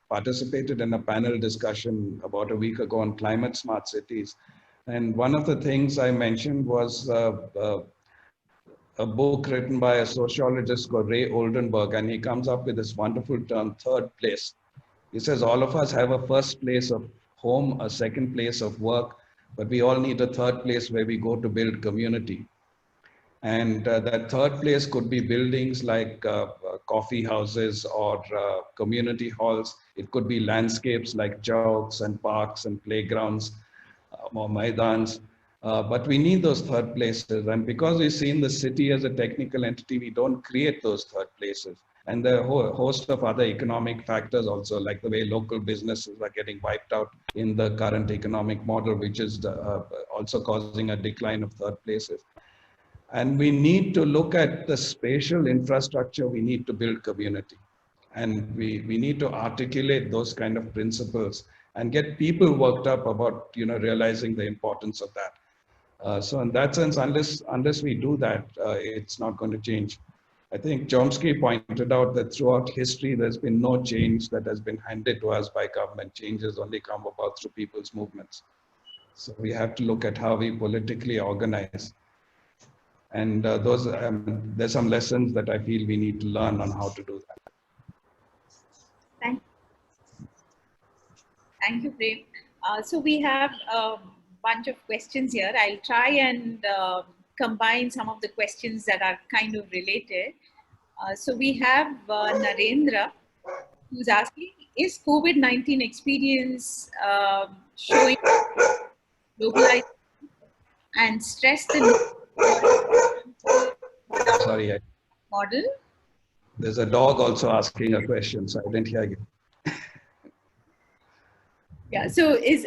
participated in a panel discussion about a week ago on climate smart cities. And one of the things I mentioned was a book written by a sociologist called Ray Oldenburg, and he comes up with this wonderful term, third place. He says all of us have a first place of home, a second place of work, but we all need a third place where we go to build community. And that third place could be buildings like coffee houses or community halls. It could be landscapes like chowks and parks and playgrounds or maidans. But we need those third places. And because we see in the city as a technical entity, we don't create those third places. And there are a host of other economic factors also, like the way local businesses are getting wiped out in the current economic model, which is also causing a decline of third places. And we need to look at the spatial infrastructure we need to build community. And we need to articulate those kind of principles and get people worked up about realizing the importance of that. So in that sense, unless we do that, it's not going to change. I think Chomsky pointed out that throughout history, there's been no change that has been handed to us by government. Changes only come about through people's movements. So we have to look at how we politically organize. And there's some lessons that I feel we need to learn on how to do that. Thank you, Prem. So we have a bunch of questions here. I'll try and combine some of the questions that are kind of related. So we have Narendra, who's asking, is COVID-19 experience showing globalization and stress the Sorry, model? there's a dog also asking a question, so I didn't hear you. Yeah, so is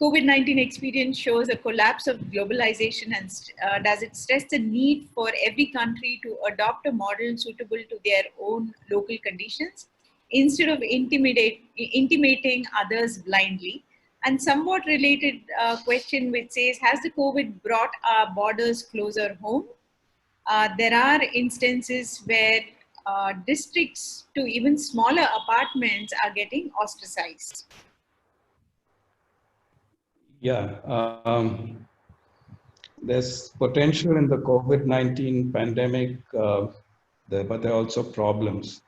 COVID-19 experience shows a collapse of globalization, and does it stress the need for every country to adopt a model suitable to their own local conditions instead of intimating others blindly? And somewhat related question which says, has the COVID brought our borders closer home? There are instances where districts to even smaller apartments are getting ostracized. Yeah, there's potential in the COVID-19 pandemic, but there are also problems.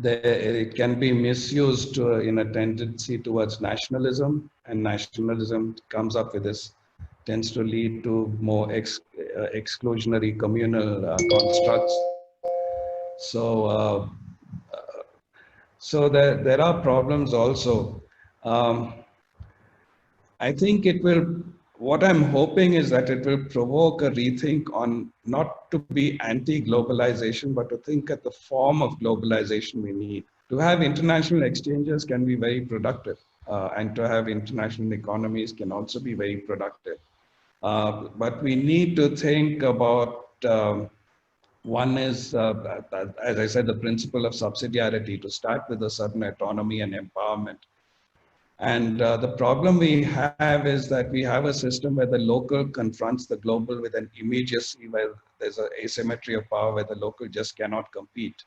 It can be misused in a tendency towards nationalism, and nationalism comes up with this, tends to lead to more exclusionary communal constructs. So, so there are problems also. I think it will, what I'm hoping is that it will provoke a rethink on not to be anti-globalization, but to think at the form of globalization we need. To have international exchanges can be very productive, and to have international economies can also be very productive. But we need to think about, one is, as I said, the principle of subsidiarity, to start with a certain autonomy and empowerment. And the problem we have is that we have a system where the local confronts the global with an immediacy, where there's an asymmetry of power, where the local just cannot compete.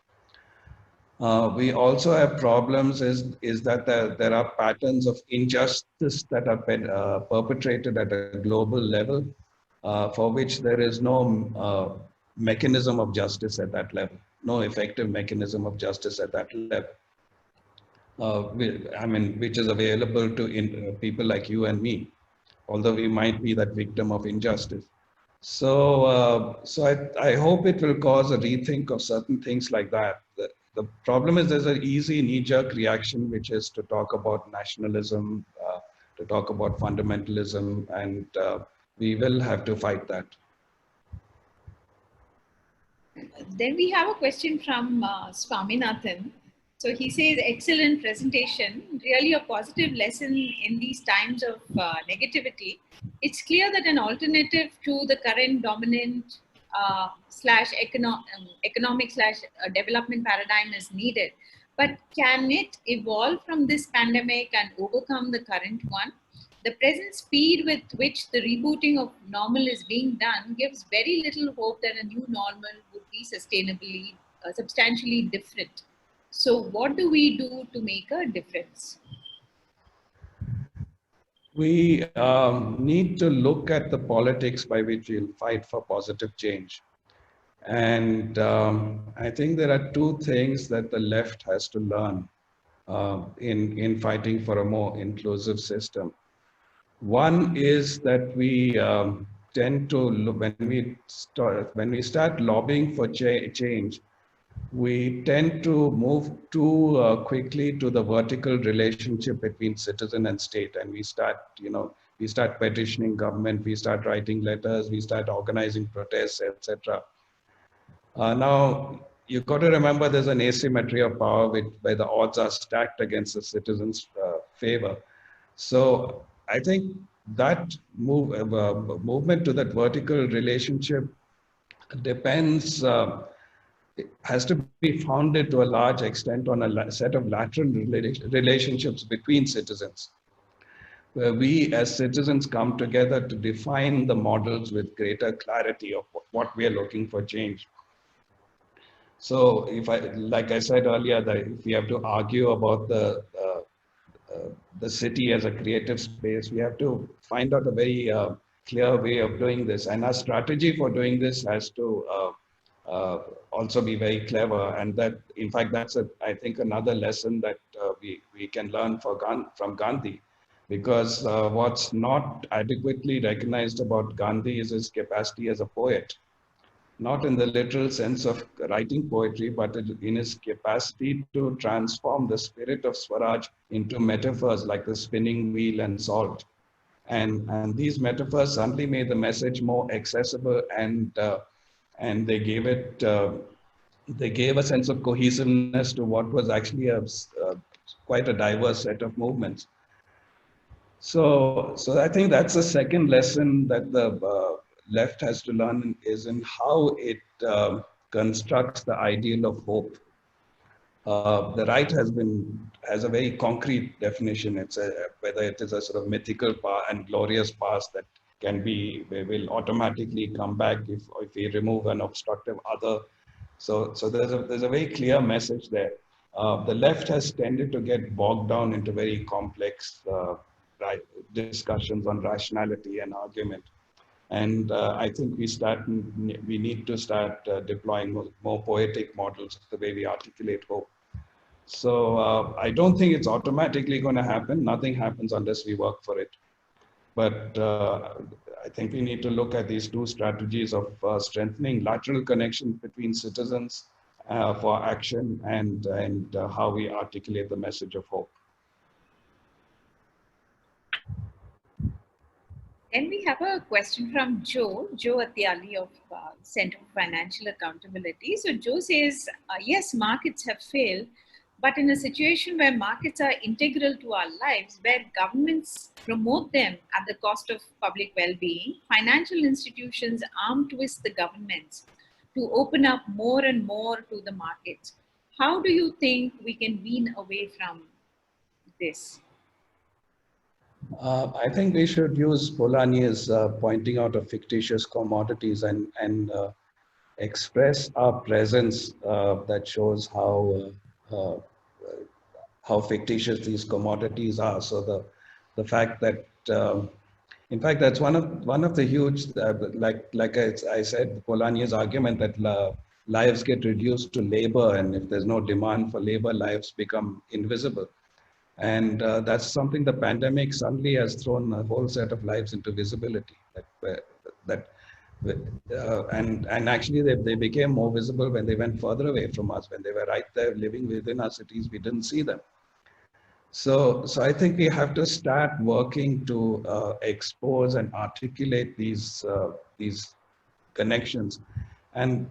We also have problems is that there are patterns of injustice that are perpetrated at a global level, for which there is no mechanism of justice at that level, no effective mechanism of justice at that level. I mean, which is available to people like you and me, although we might be that victim of injustice. So I hope it will cause a rethink of certain things like that. The problem is there's an easy knee-jerk reaction, which is to talk about nationalism, to talk about fundamentalism, and we will have to fight that. Then we have a question from Swaminathan. So he says, excellent presentation, really a positive lesson in these times of negativity. It's clear that an alternative to the current dominant economic slash development paradigm is needed. But can it evolve from this pandemic and overcome the current one? The present speed with which the rebooting of normal is being done gives very little hope that a new normal would be substantially different. So, what do we do to make a difference? We need to look at the politics by which we'll fight for positive change. And I think there are two things that the left has to learn in fighting for a more inclusive system. One is that we tend to look, when we start lobbying for change, we tend to move too quickly to the vertical relationship between citizen and state, and we start petitioning government, we start writing letters, we start organizing protests, etc. Now, you've got to remember there's an asymmetry of power where the odds are stacked against the citizens' favor. So I think that movement to that vertical relationship depends, has to be founded to a large extent on a set of lateral relationships between citizens, where we as citizens come together to define the models with greater clarity of what we are looking for change. So like I said earlier, that if we have to argue about the city as a creative space, we have to find out a very clear way of doing this. And our strategy for doing this has to also be very clever. And that, in fact, that's I think another lesson that we can learn from Gandhi, because what's not adequately recognized about Gandhi is his capacity as a poet. Not in the literal sense of writing poetry, but in his capacity to transform the spirit of Swaraj into metaphors like the spinning wheel and salt. And these metaphors suddenly made the message more accessible, and they gave a sense of cohesiveness to what was actually quite a diverse set of movements. So I think that's the second lesson that the left has to learn, is in how it constructs the ideal of hope. The right has a very concrete definition. It's whether it is a sort of mythical and glorious past that will automatically come back if we remove an obstructive other. So there's a very clear message there. The left has tended to get bogged down into very complex discussions on rationality and argument. And I think we need to start deploying more poetic models of the way we articulate hope. So I don't think it's automatically going to happen. Nothing happens unless we work for it. But I think we need to look at these two strategies of strengthening lateral connections between citizens for action, and how we articulate the message of hope. Then we have a question from Joe Atiali of Center for Financial Accountability. So Joe says, yes, markets have failed, but in a situation where markets are integral to our lives, where governments promote them at the cost of public well-being, financial institutions arm twist the governments to open up more and more to the markets. How do you think we can wean away from this? I think we should use Polanyi's pointing out of fictitious commodities and express our presence that shows how fictitious these commodities are. So the fact that in fact that's one of the huge like I said, Polanyi's argument that lives get reduced to labor, and if there's no demand for labor, lives become invisible. And that's something the pandemic suddenly has thrown a whole set of lives into visibility. And actually they became more visible when they went further away from us. When they were right there living within our cities, we didn't see them. So I think we have to start working to expose and articulate these connections. And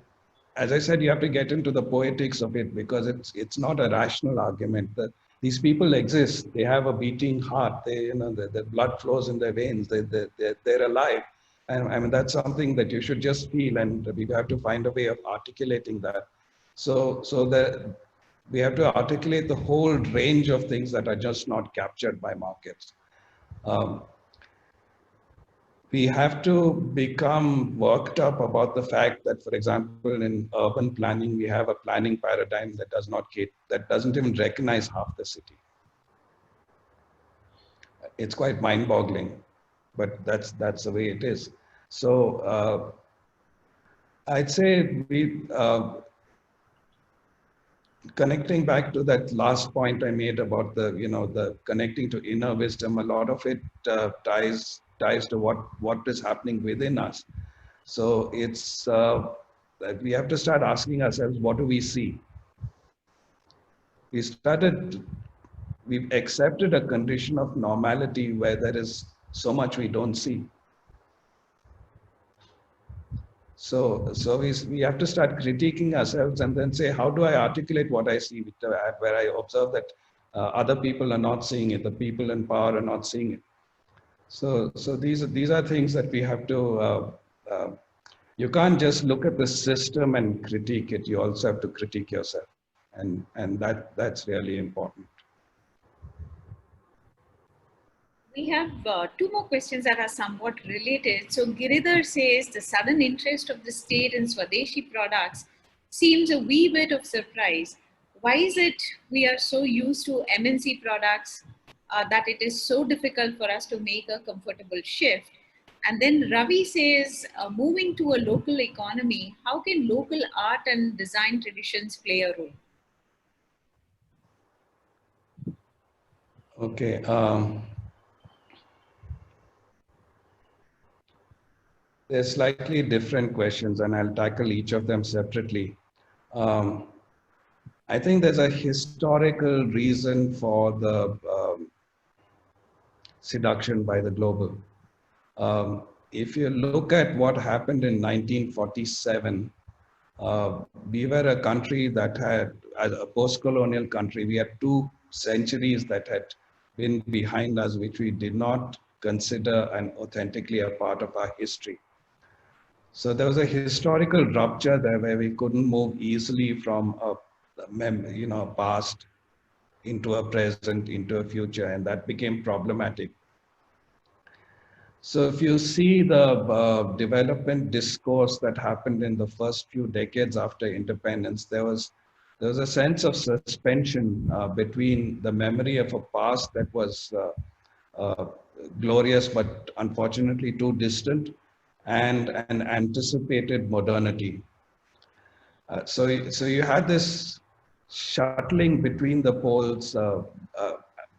as I said, you have to get into the poetics of it, because it's not a rational argument. That these people exist. They have a beating heart. The blood flows in their veins. They're alive. And I mean, that's something that you should just feel, and we have to find a way of articulating that. So that we have to articulate the whole range of things that are just not captured by markets. Um, we have to become worked up about the fact that, for example, in urban planning, we have a planning paradigm that doesn't even recognize half the city. It's quite mind-boggling, but that's the way it is. So I'd say connecting back to that last point I made about the connecting to inner wisdom, a lot of it ties to what is happening within us. So it's that we have to start asking ourselves, what do we see? We've accepted a condition of normality where there is so much we don't see. So we have to start critiquing ourselves and then say, how do I articulate what I see, where I observe that other people are not seeing it, the people in power are not seeing it. So these are things that we have to. You can't just look at the system and critique it. You also have to critique yourself, and that's really important. We have two more questions that are somewhat related. So Giridhar says the sudden interest of the state in Swadeshi products seems a wee bit of surprise. Why is it we are so used to MNC products that it is so difficult for us to make a comfortable shift? And then Ravi says, moving to a local economy, how can local art and design traditions play a role? Okay. They're slightly different questions, and I'll tackle each of them separately. Um, I think there's a historical reason for the seduction by the global. If you look at what happened in 1947, we were a country that had, as a post-colonial country, we had 2 centuries that had been behind us, which we did not consider and authentically a part of our history. So there was a historical rupture there where we couldn't move easily from a past into a present, into a future, and that became problematic. So if you see the development discourse that happened in the first few decades after independence, there was a sense of suspension between the memory of a past that was glorious but unfortunately too distant, and an anticipated modernity. So you had this shuttling between the poles,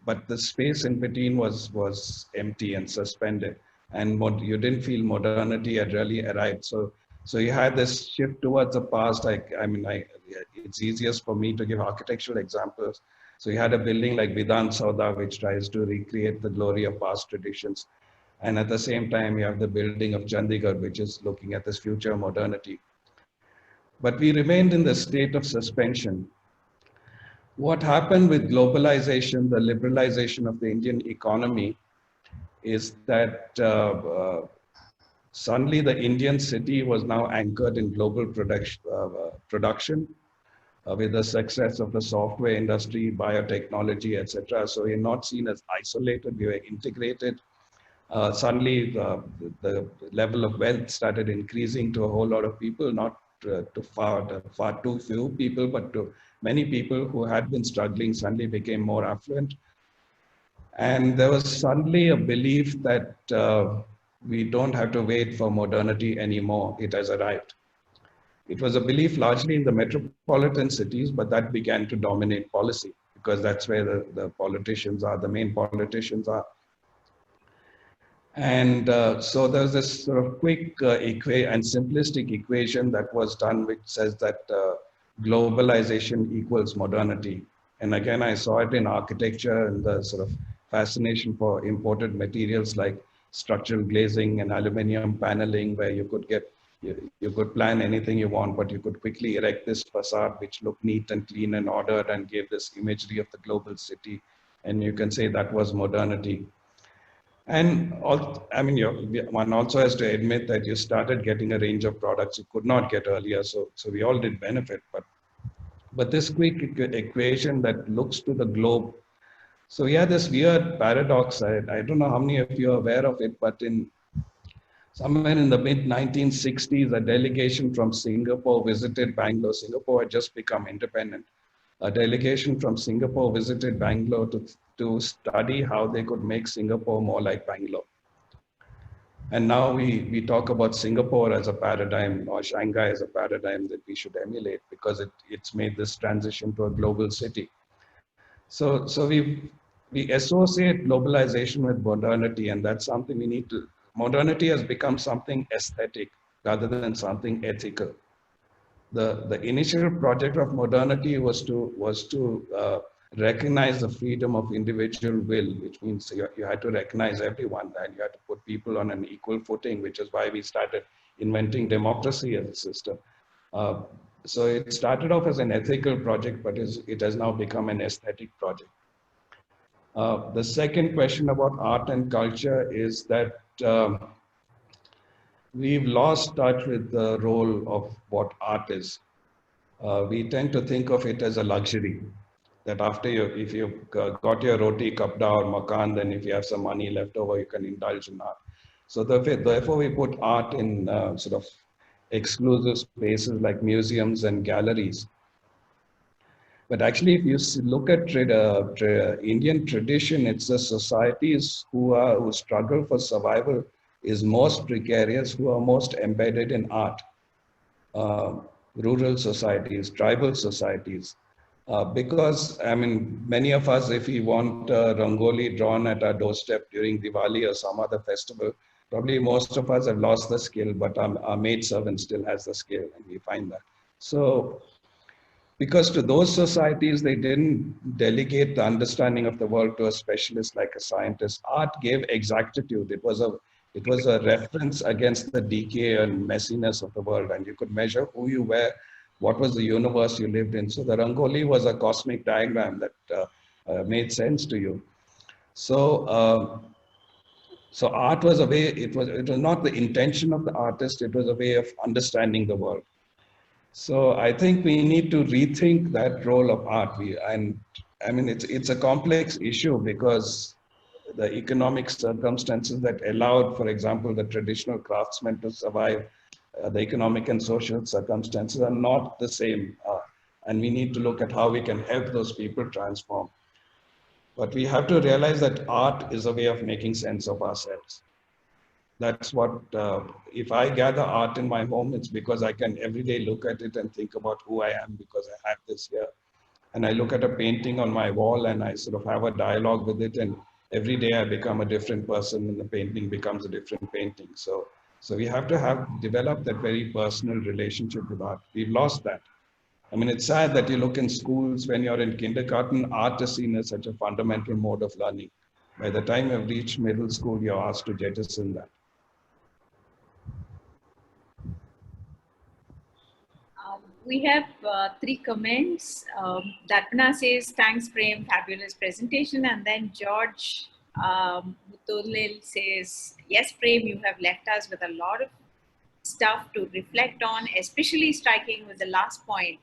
but the space in between was empty and suspended, and you didn't feel modernity had really arrived. So you had this shift towards the past. It's easiest for me to give architectural examples. So you had a building like Vidhan Sauda, which tries to recreate the glory of past traditions. And at the same time, you have the building of Chandigarh, which is looking at this future modernity. But we remained in the state of suspension. What happened with globalization, the liberalization of the Indian economy, is that suddenly the Indian city was now anchored in global production with the success of the software industry, biotechnology, etc. So we're not seen as isolated, we were integrated. Suddenly the level of wealth started increasing to a whole lot of people, not to far too few people, but to many people who had been struggling suddenly became more affluent. And there was suddenly a belief that we don't have to wait for modernity anymore, it has arrived. It was a belief largely in the metropolitan cities, but that began to dominate policy. because that's where the politicians are, the main politicians are. And so there's this sort of quick and simplistic equation that was done, which says that globalization equals modernity. And again, I saw it in architecture and the sort of fascination for imported materials like structural glazing and aluminum paneling, where you could get, you could plan anything you want, but you could quickly erect this facade which looked neat and clean and ordered and gave this imagery of the global city. And you can say that was modernity. And I mean, one also has to admit that you started getting a range of products you could not get earlier. So we all did benefit, but this quick equation that looks to the globe. So yeah, this weird paradox. I don't know how many of you are aware of it, but in somewhere in the mid 1960s, a delegation from Singapore visited Bangalore. Singapore had just become independent. A delegation from Singapore visited Bangalore to study how they could make Singapore more like Bangalore. And now we talk about Singapore as a paradigm or Shanghai as a paradigm that we should emulate because it's made this transition to a global city. So we associate globalization with modernity, and that's something we need to. Modernity has become something aesthetic rather than something ethical. The initial project of modernity was to recognize the freedom of individual will, which means you had to recognize everyone and you had to put people on an equal footing, which is why we started inventing democracy as a system. Uh, so it started off as an ethical project, but it has now become an aesthetic project. The second question about art and culture is that we've lost touch with the role of what art is. We tend to think of it as a luxury. That after if you've got your roti, kapda or makan, then if you have some money left over, you can indulge in art. So therefore we put art in sort of exclusive spaces like museums and galleries. But actually, if you look at Indian tradition, it's the societies who struggle for survival is most precarious, who are most embedded in art. Rural societies, tribal societies. Because, I mean, many of us, if we want Rangoli drawn at our doorstep during Diwali or some other festival, probably most of us have lost the skill, but our maid servant still has the skill, and we find that. So, because to those societies, they didn't delegate the understanding of the world to a specialist like a scientist. Art gave exactitude. It was a reference against the decay and messiness of the world, and you could measure who you were, what was the universe you lived in. So the Rangoli was a cosmic diagram that made sense to you. So art was a way. It was not the intention of the artist. It was a way of understanding the world. So I think we need to rethink that role of art. And I mean, it's a complex issue because the economic circumstances that allowed, for example, the traditional craftsmen to survive, the economic and social circumstances are not the same. And we need to look at how we can help those people transform. But we have to realize that art is a way of making sense of ourselves. That's what, if I gather art in my home, it's because I can every day look at it and think about who I am because I have this here. And I look at a painting on my wall and I sort of have a dialogue with it. And every day I become a different person and the painting becomes a different painting. So we have to develop that very personal relationship with art. We've lost that. I mean, it's sad that you look in schools when you're in kindergarten, art is seen as such a fundamental mode of learning. By the time you've reached middle school, you're asked to jettison that. We have three comments. Darpana says, thanks Prem, fabulous presentation. And then George Mutolil says, yes Prem, you have left us with a lot of stuff to reflect on, especially striking with the last point.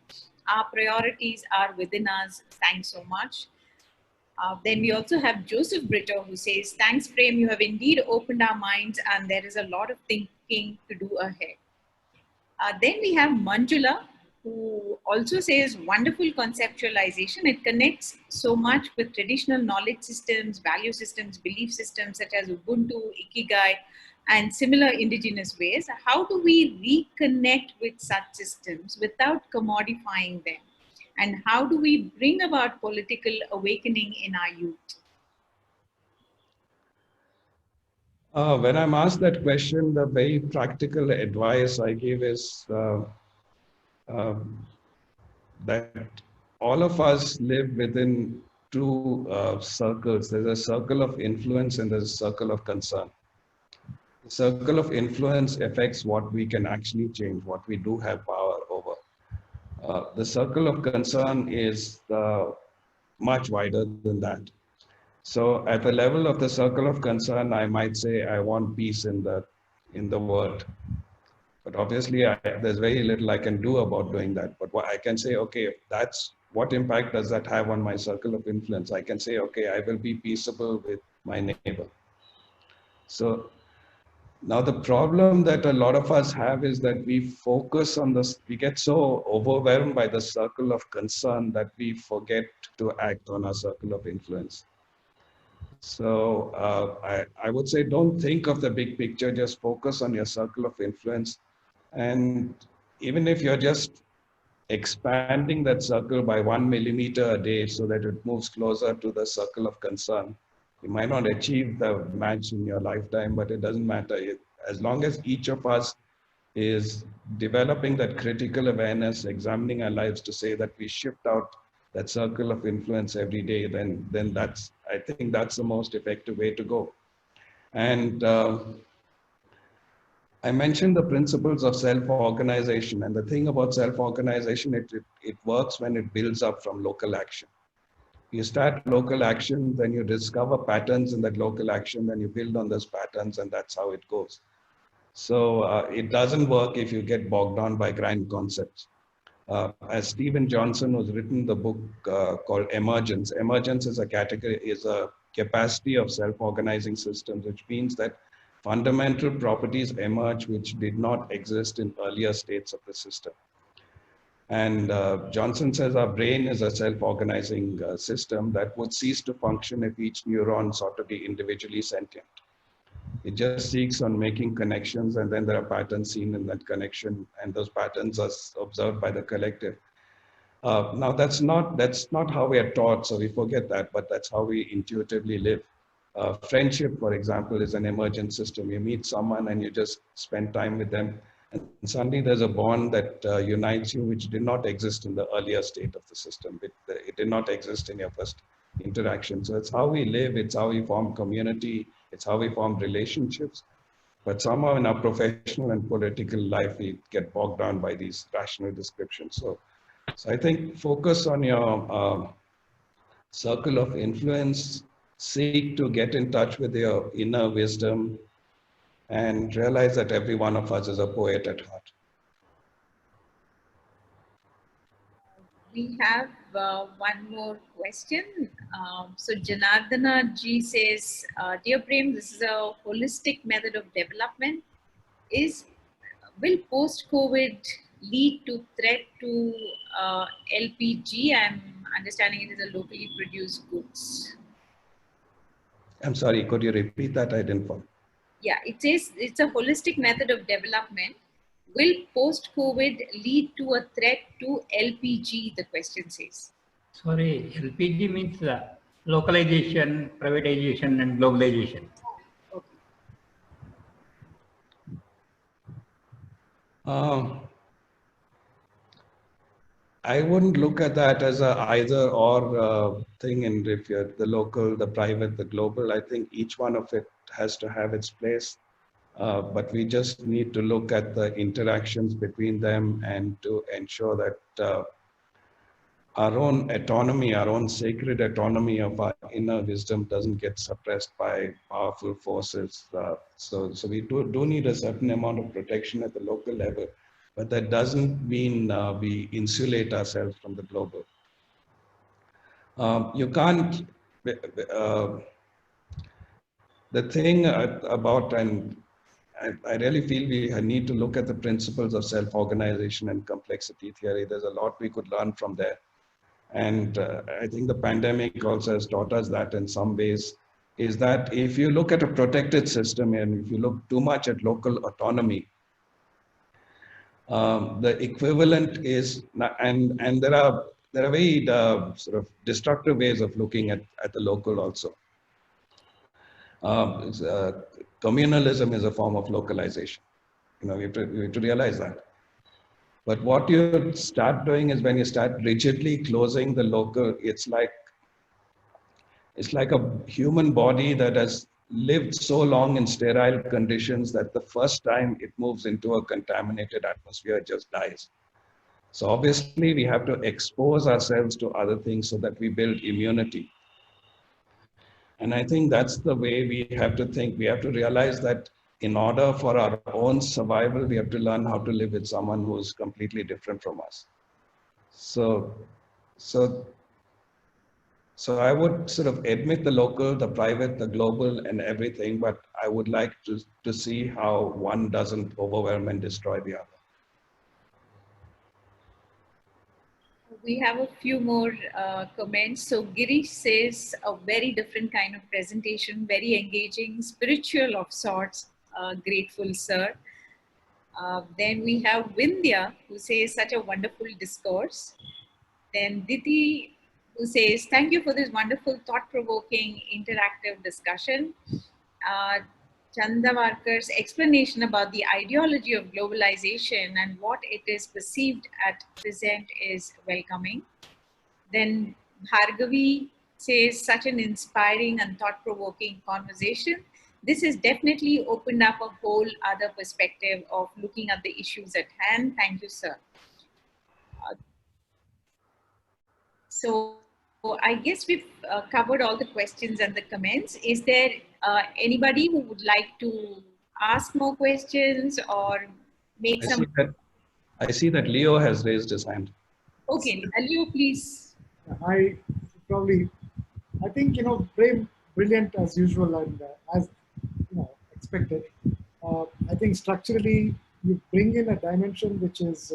Our priorities are within us. Thanks so much. Then we also have Joseph Brito who says, thanks Prem, you have indeed opened our minds and there is a lot of thinking to do ahead. Then we have Manjula, who also says wonderful conceptualization. It connects so much with traditional knowledge systems, value systems, belief systems such as Ubuntu, Ikigai, and similar indigenous ways. How do we reconnect with such systems without commodifying them? And how do we bring about political awakening in our youth? When I'm asked that question, the very practical advice I give is um, that all of us live within two circles. There's a circle of influence and there's a circle of concern. The circle of influence affects what we can actually change, what we do have power over. The circle of concern is much wider than that. So at the level of the circle of concern, I might say I want peace in the world. But obviously, there's very little I can do about doing that. But what I can say, okay, that's what impact does that have on my circle of influence? I can say, okay, I will be peaceable with my neighbor. So now the problem that a lot of us have is that we focus on this, we get so overwhelmed by the circle of concern that we forget to act on our circle of influence. So I would say don't think of the big picture, just focus on your circle of influence. And even if you're just expanding that circle by 1 millimeter a day so that it moves closer to the circle of concern, you might not achieve the match in your lifetime, but it doesn't matter. As long as each of us is developing that critical awareness, examining our lives to say that we shift out that circle of influence every day, then that's, I think that's the most effective way to go. And I mentioned the principles of self-organization, and the thing about self-organization, it works when it builds up from local action. You start local action, then you discover patterns in that local action, then you build on those patterns, and that's how it goes. So it doesn't work if you get bogged down by grand concepts. As Stephen Johnson, who's written the book called Emergence. Emergence is a category, is a capacity of self-organizing systems, which means that fundamental properties emerge which did not exist in earlier states of the system. And Johnson says our brain is a self-organizing system that would cease to function if each neuron sought to be individually sentient. It just seeks on making connections, and then there are patterns seen in that connection, and those patterns are observed by the collective. Now that's not how we are taught, so we forget that, but that's how we intuitively live. Friendship, for example, is an emergent system. You meet someone and you just spend time with them, and suddenly there's a bond that unites you, which did not exist in the earlier state of the system. It did not exist in your first interaction. So it's how we live, it's how we form community, it's how we form relationships. But somehow in our professional and political life, we get bogged down by these rational descriptions. So I think focus on your circle of influence, seek to get in touch with your inner wisdom, and realize that every one of us is a poet at heart. We have one more question. So Janardana G says, Dear Prem, this is a holistic method of development. Will post-COVID lead to threat to LPG? I'm understanding it is a locally produced goods. I'm sorry, could you repeat that? I didn't follow. Yeah, it says it's a holistic method of development. Will post-COVID lead to a threat to LPG? The question says. Sorry, LPG means localization, privatization, and globalization. Okay. I wouldn't look at that as a either or thing. And if you're the local, the private, the global, I think each one of it has to have its place. But we just need to look at the interactions between them and to ensure that our own autonomy, our own sacred autonomy of our inner wisdom doesn't get suppressed by powerful forces. So we do need a certain amount of protection at the local level. But that doesn't mean we insulate ourselves from the global. You can't, the thing about, and I really feel we need to look at the principles of self-organization and complexity theory. There's a lot we could learn from there. And I think the pandemic also has taught us that in some ways, is that if you look at a protected system and if you look too much at local autonomy, the equivalent is, and there are there are very sort of destructive ways of looking at the local also. Communalism is a form of localization. We have to realize that. But what you start doing is when you start rigidly closing the local, it's like a human body that has lived so long in sterile conditions that the first time it moves into a contaminated atmosphere, it just dies. So obviously we have to expose ourselves to other things so that we build immunity. And I think that's the way we have to think. We have to realize that in order for our own survival, we have to learn how to live with someone who is completely different from us. So, so, so I would sort of admit the local, the private, the global, and everything, but I would like to see how one doesn't overwhelm and destroy the other. We have a few more comments. So Girish says a very different kind of presentation, very engaging, spiritual of sorts. Grateful, sir. Then we have Vindhya, who says such a wonderful discourse. Then Diti, who says, thank you for this wonderful, thought-provoking, interactive discussion. Chandavarkar's explanation about the ideology of globalization and what it is perceived at present is welcoming. Then Bhargavi says, such an inspiring and thought-provoking conversation. This has definitely opened up a whole other perspective of looking at the issues at hand. Thank you, sir. So I guess we've covered all the questions and the comments. Is there anybody who would like to ask more questions or make some? I see that Leo has raised his hand. Okay, Leo, please. I think, Prem, brilliant as usual and as expected. I think structurally you bring in a dimension which is,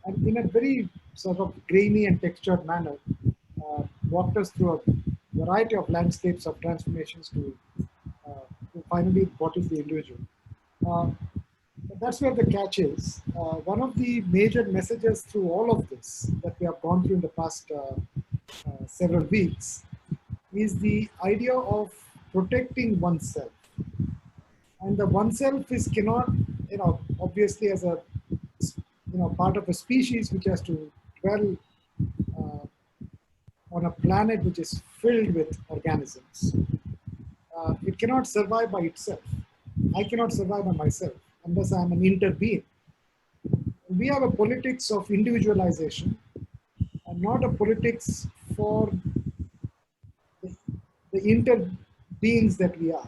and in a very sort of grainy and textured manner, walked us through a variety of landscapes of transformations to finally what is the individual. But that's where the catch is. One of the major messages through all of this that we have gone through in the past several weeks is the idea of protecting oneself. And the oneself is cannot, obviously as a, part of a species which has to dwell on a planet which is filled with organisms. It cannot survive by itself. I cannot survive by myself unless I am an interbeing. We have a politics of individualization and not a politics for the interbeings that we are.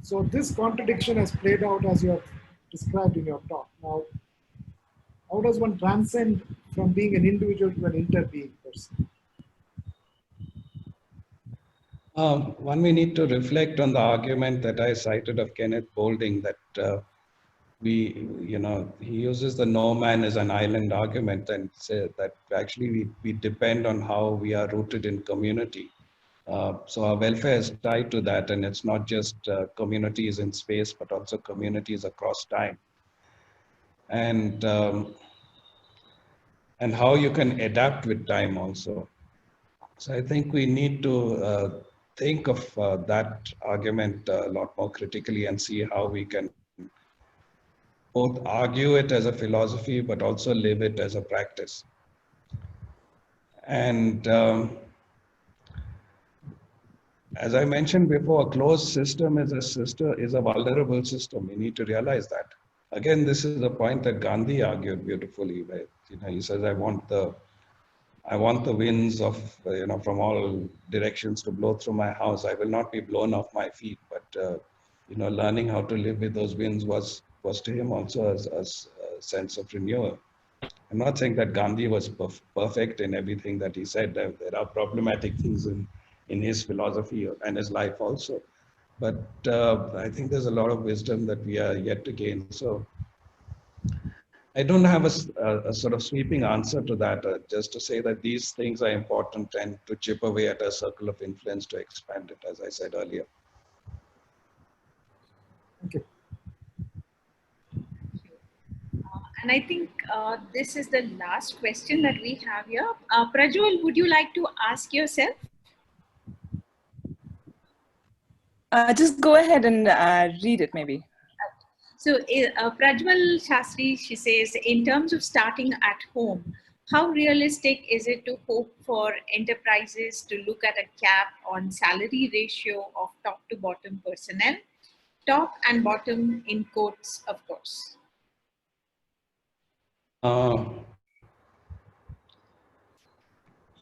So this contradiction has played out as you have described in your talk. Now, how does one transcend from being an individual to an interbeing person? One, we need to reflect on the argument that I cited of Kenneth Boulding that he uses the no man is an island argument and say that actually we depend on how we are rooted in community. So our welfare is tied to that, and it's not just communities in space, but also communities across time. And how you can adapt with time also. So I think we need to think of that argument a lot more critically and see how we can both argue it as a philosophy, but also live it as a practice. And as I mentioned before, a closed system is a vulnerable system. We need to realize that. Again, this is a point that Gandhi argued beautifully. Where, he says, I want the winds of from all directions to blow through my house. I will not be blown off my feet, but learning how to live with those winds was to him also a sense of renewal. I'm not saying that Gandhi was perfect in everything that he said. There are problematic things in his philosophy and his life also. But I think there's a lot of wisdom that we are yet to gain. So I don't have a sort of sweeping answer to that, just to say that these things are important and to chip away at a circle of influence to expand it, as I said earlier. Thank you. And I think this is the last question that we have here. Prajwal, would you like to ask yourself? Just go ahead and read it, maybe. So Prajwal Shastri, she says, in terms of starting at home, how realistic is it to hope for enterprises to look at a cap on salary ratio of top to bottom personnel? Top and bottom in quotes, of course.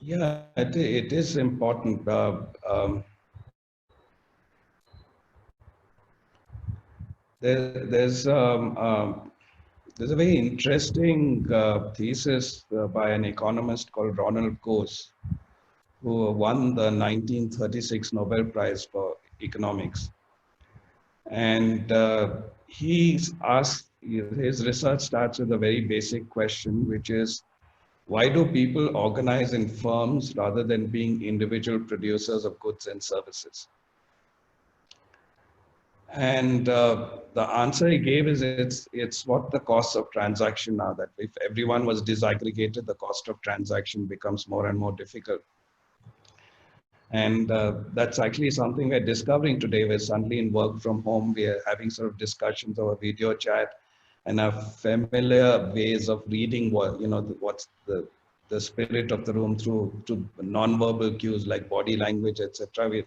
Yeah, it is important. There's a very interesting thesis by an economist called Ronald Coase, who won the 1936 Nobel Prize for Economics. And he's asked, his research starts with a very basic question, which is, why do people organize in firms rather than being individual producers of goods and services? And the answer he gave is it's what the costs of transaction are, that if everyone was disaggregated, the cost of transaction becomes more and more difficult. And that's actually something we're discovering today, where suddenly in work from home, we are having sort of discussions over video chat and our familiar ways of reading what, what's the spirit of the room through to non-verbal cues like body language, etc. We're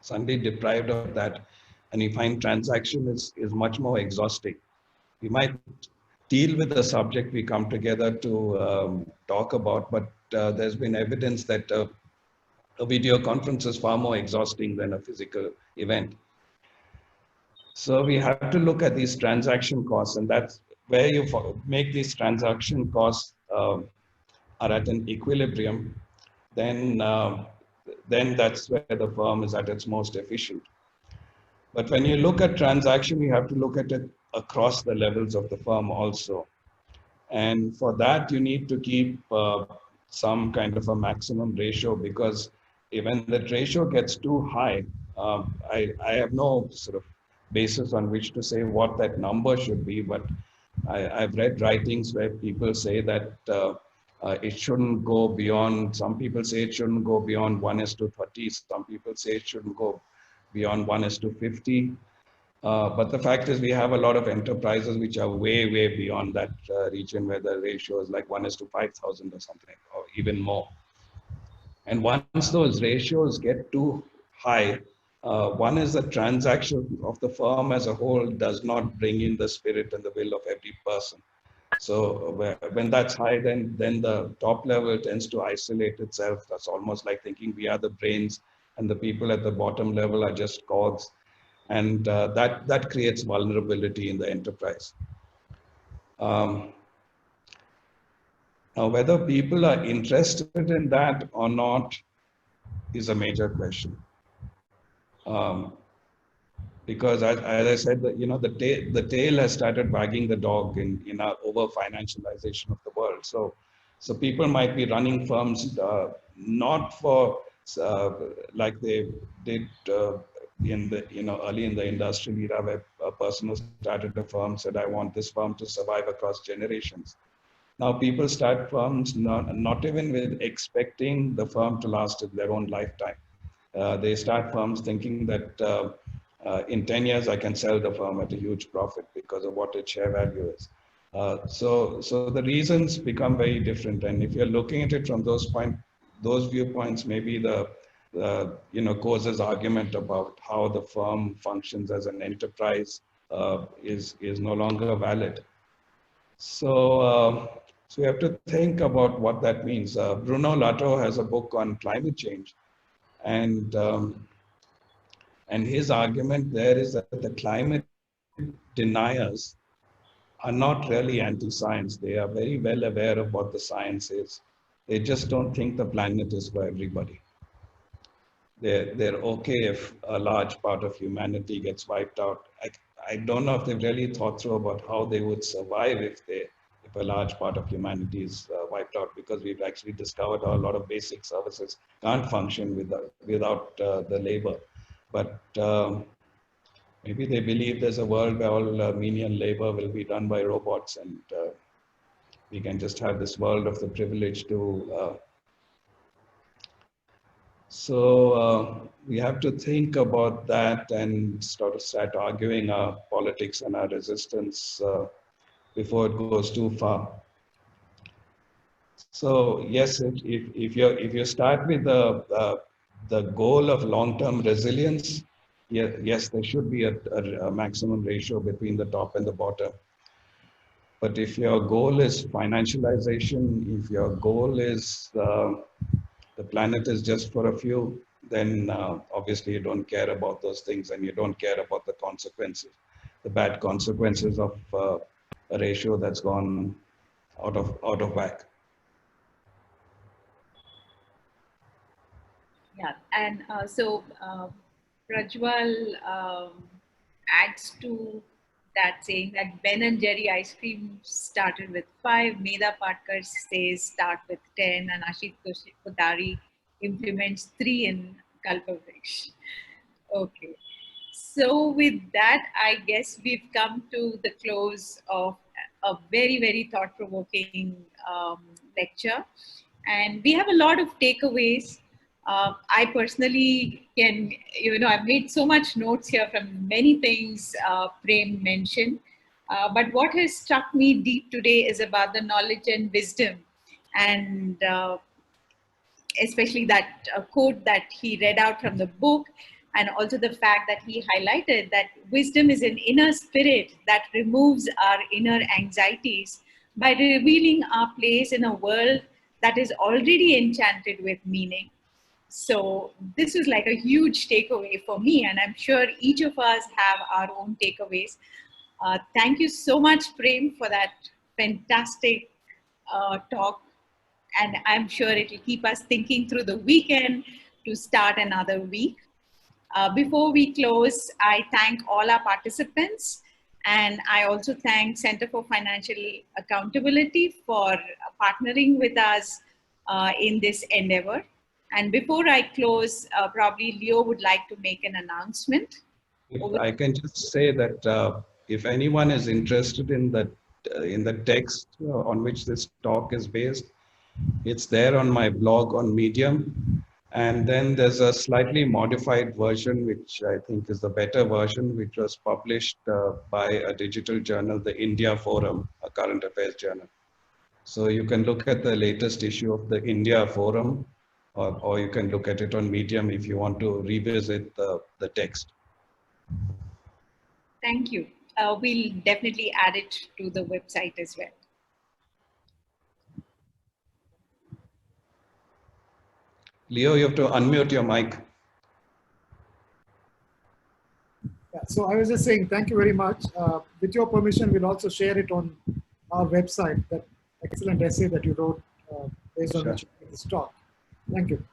suddenly deprived of that. And we find transaction is much more exhausting. We might deal with the subject we come together to talk about, but there's been evidence that a video conference is far more exhausting than a physical event. So we have to look at these transaction costs, and that's where you make these transaction costs are at an equilibrium, then that's where the firm is at its most efficient. But when you look at transaction, you have to look at it across the levels of the firm also. And for that, you need to keep some kind of a maximum ratio, because when that ratio gets too high, I have no sort of basis on which to say what that number should be, but I've read writings where people say that it shouldn't go beyond, some people say it shouldn't go beyond 1:30, some people say it shouldn't go beyond 1:50. But the fact is we have a lot of enterprises which are way, way beyond that region, where the ratio is like 1:5,000 or something, or even more. And once those ratios get too high, one is the transaction of the firm as a whole does not bring in the spirit and the will of every person. So when that's high, then the top level tends to isolate itself. That's almost like thinking we are the brains and the people at the bottom level are just cogs. And that creates vulnerability in the enterprise. Now, whether people are interested in that or not is a major question. Because as I said, the tail has started wagging the dog in our over financialization of the world. So people might be running firms not for like they did in the early in the industrial era, where a person who started a firm said, "I want this firm to survive across generations." Now people start firms not even with expecting the firm to last their own lifetime. They start firms thinking that in 10 years I can sell the firm at a huge profit because of what its share value is. So the reasons become very different, and if you're looking at it from those viewpoints, maybe the Coase's argument about how the firm functions as an enterprise is no longer valid. So we have to think about what that means. Bruno Latour has a book on climate change, and his argument there is that the climate deniers are not really anti-science. They are very well aware of what the science is. They just don't think the planet is for everybody. They're okay if a large part of humanity gets wiped out. I don't know if they've really thought through about how they would survive if a large part of humanity is wiped out, because we've actually discovered how a lot of basic services can't function without the labor. But maybe they believe there's a world where all menial labor will be done by robots, and we can just have this world of the privilege to. We have to think about that and sort of start arguing our politics and our resistance before it goes too far. So yes, if you start with the goal of long-term resilience, yes, there should be a maximum ratio between the top and the bottom. But if your goal is financialization, if your goal is the planet is just for a few, then obviously you don't care about those things, and you don't care about the consequences, the bad consequences of a ratio that's gone out of whack. Yeah, and Prajwal adds to that, saying that Ben and Jerry ice cream started with 5, Medha Patkar says start with 10, and Ashit Kotari implements 3 in Kalpavriksha. Okay, so with that, I guess we've come to the close of a very, very thought-provoking lecture, and we have a lot of takeaways. I personally can, I've made so much notes here from many things Prem mentioned. But what has struck me deep today is about the knowledge and wisdom, and especially that quote that he read out from the book, and also the fact that he highlighted that wisdom is an inner spirit that removes our inner anxieties by revealing our place in a world that is already enchanted with meaning. So this is like a huge takeaway for me, and I'm sure each of us have our own takeaways. Thank you so much, Prem, for that fantastic talk. And I'm sure it will keep us thinking through the weekend to start another week. Before we close, I thank all our participants, and I also thank Center for Financial Accountability for partnering with us in this endeavor. And before I close, probably Leo would like to make an announcement. I can just say that if anyone is interested in the text on which this talk is based, it's there on my blog on Medium. And then there's a slightly modified version, which I think is the better version, which was published by a digital journal, the India Forum, a current affairs journal. So you can look at the latest issue of the India Forum, or you can look at it on Medium if you want to revisit the text. Thank you. We'll definitely add it to the website as well. Leo, you have to unmute your mic. Yeah, so I was just saying, thank you very much. With your permission, we'll also share it on our website, that excellent essay that you wrote based on which you made this talk. Thank you.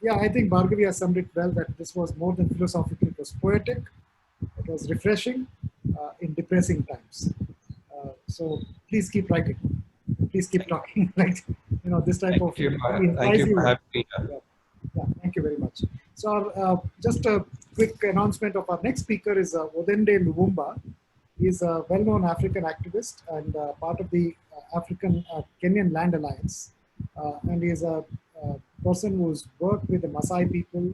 Yeah, I think Bhargavi has summed it well, that this was more than philosophical, it was poetic, it was refreshing in depressing times. So please keep writing, please keep talking, right? This type of... Thank you for having me. Yeah, thank you very much. So just a quick announcement of our next speaker is Odende Lubumba. He's a well-known African activist and part of the African Kenyan Land Alliance. And he is a person who's worked with the Maasai people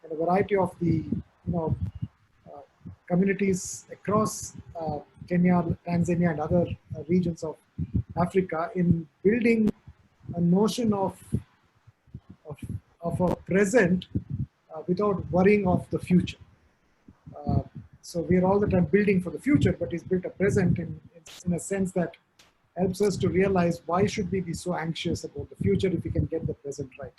and a variety of the communities across Kenya, Tanzania, and other regions of Africa in building a notion of a present without worrying of the future. So we're all the time building for the future, but he's built a present in a sense that helps us to realize why should we be so anxious about the future if we can get the present right.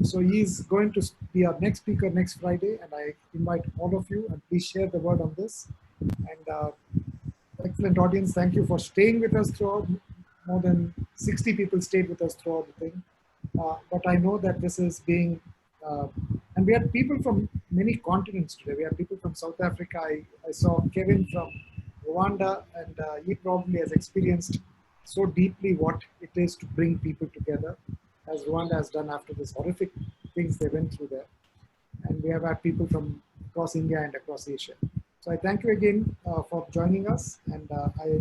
So he's going to be our next speaker next Friday, and I invite all of you, and please share the word on this. And excellent audience, thank you for staying with us throughout. More than 60 people stayed with us throughout the thing. But I know that this is being, and we had people from many continents today. We had people from South Africa. I saw Kevin from Rwanda, and he probably has experienced so deeply what it is to bring people together, as Rwanda has done after this horrific things they went through there. And we have had people from across India and across Asia. So I thank you again for joining us, and I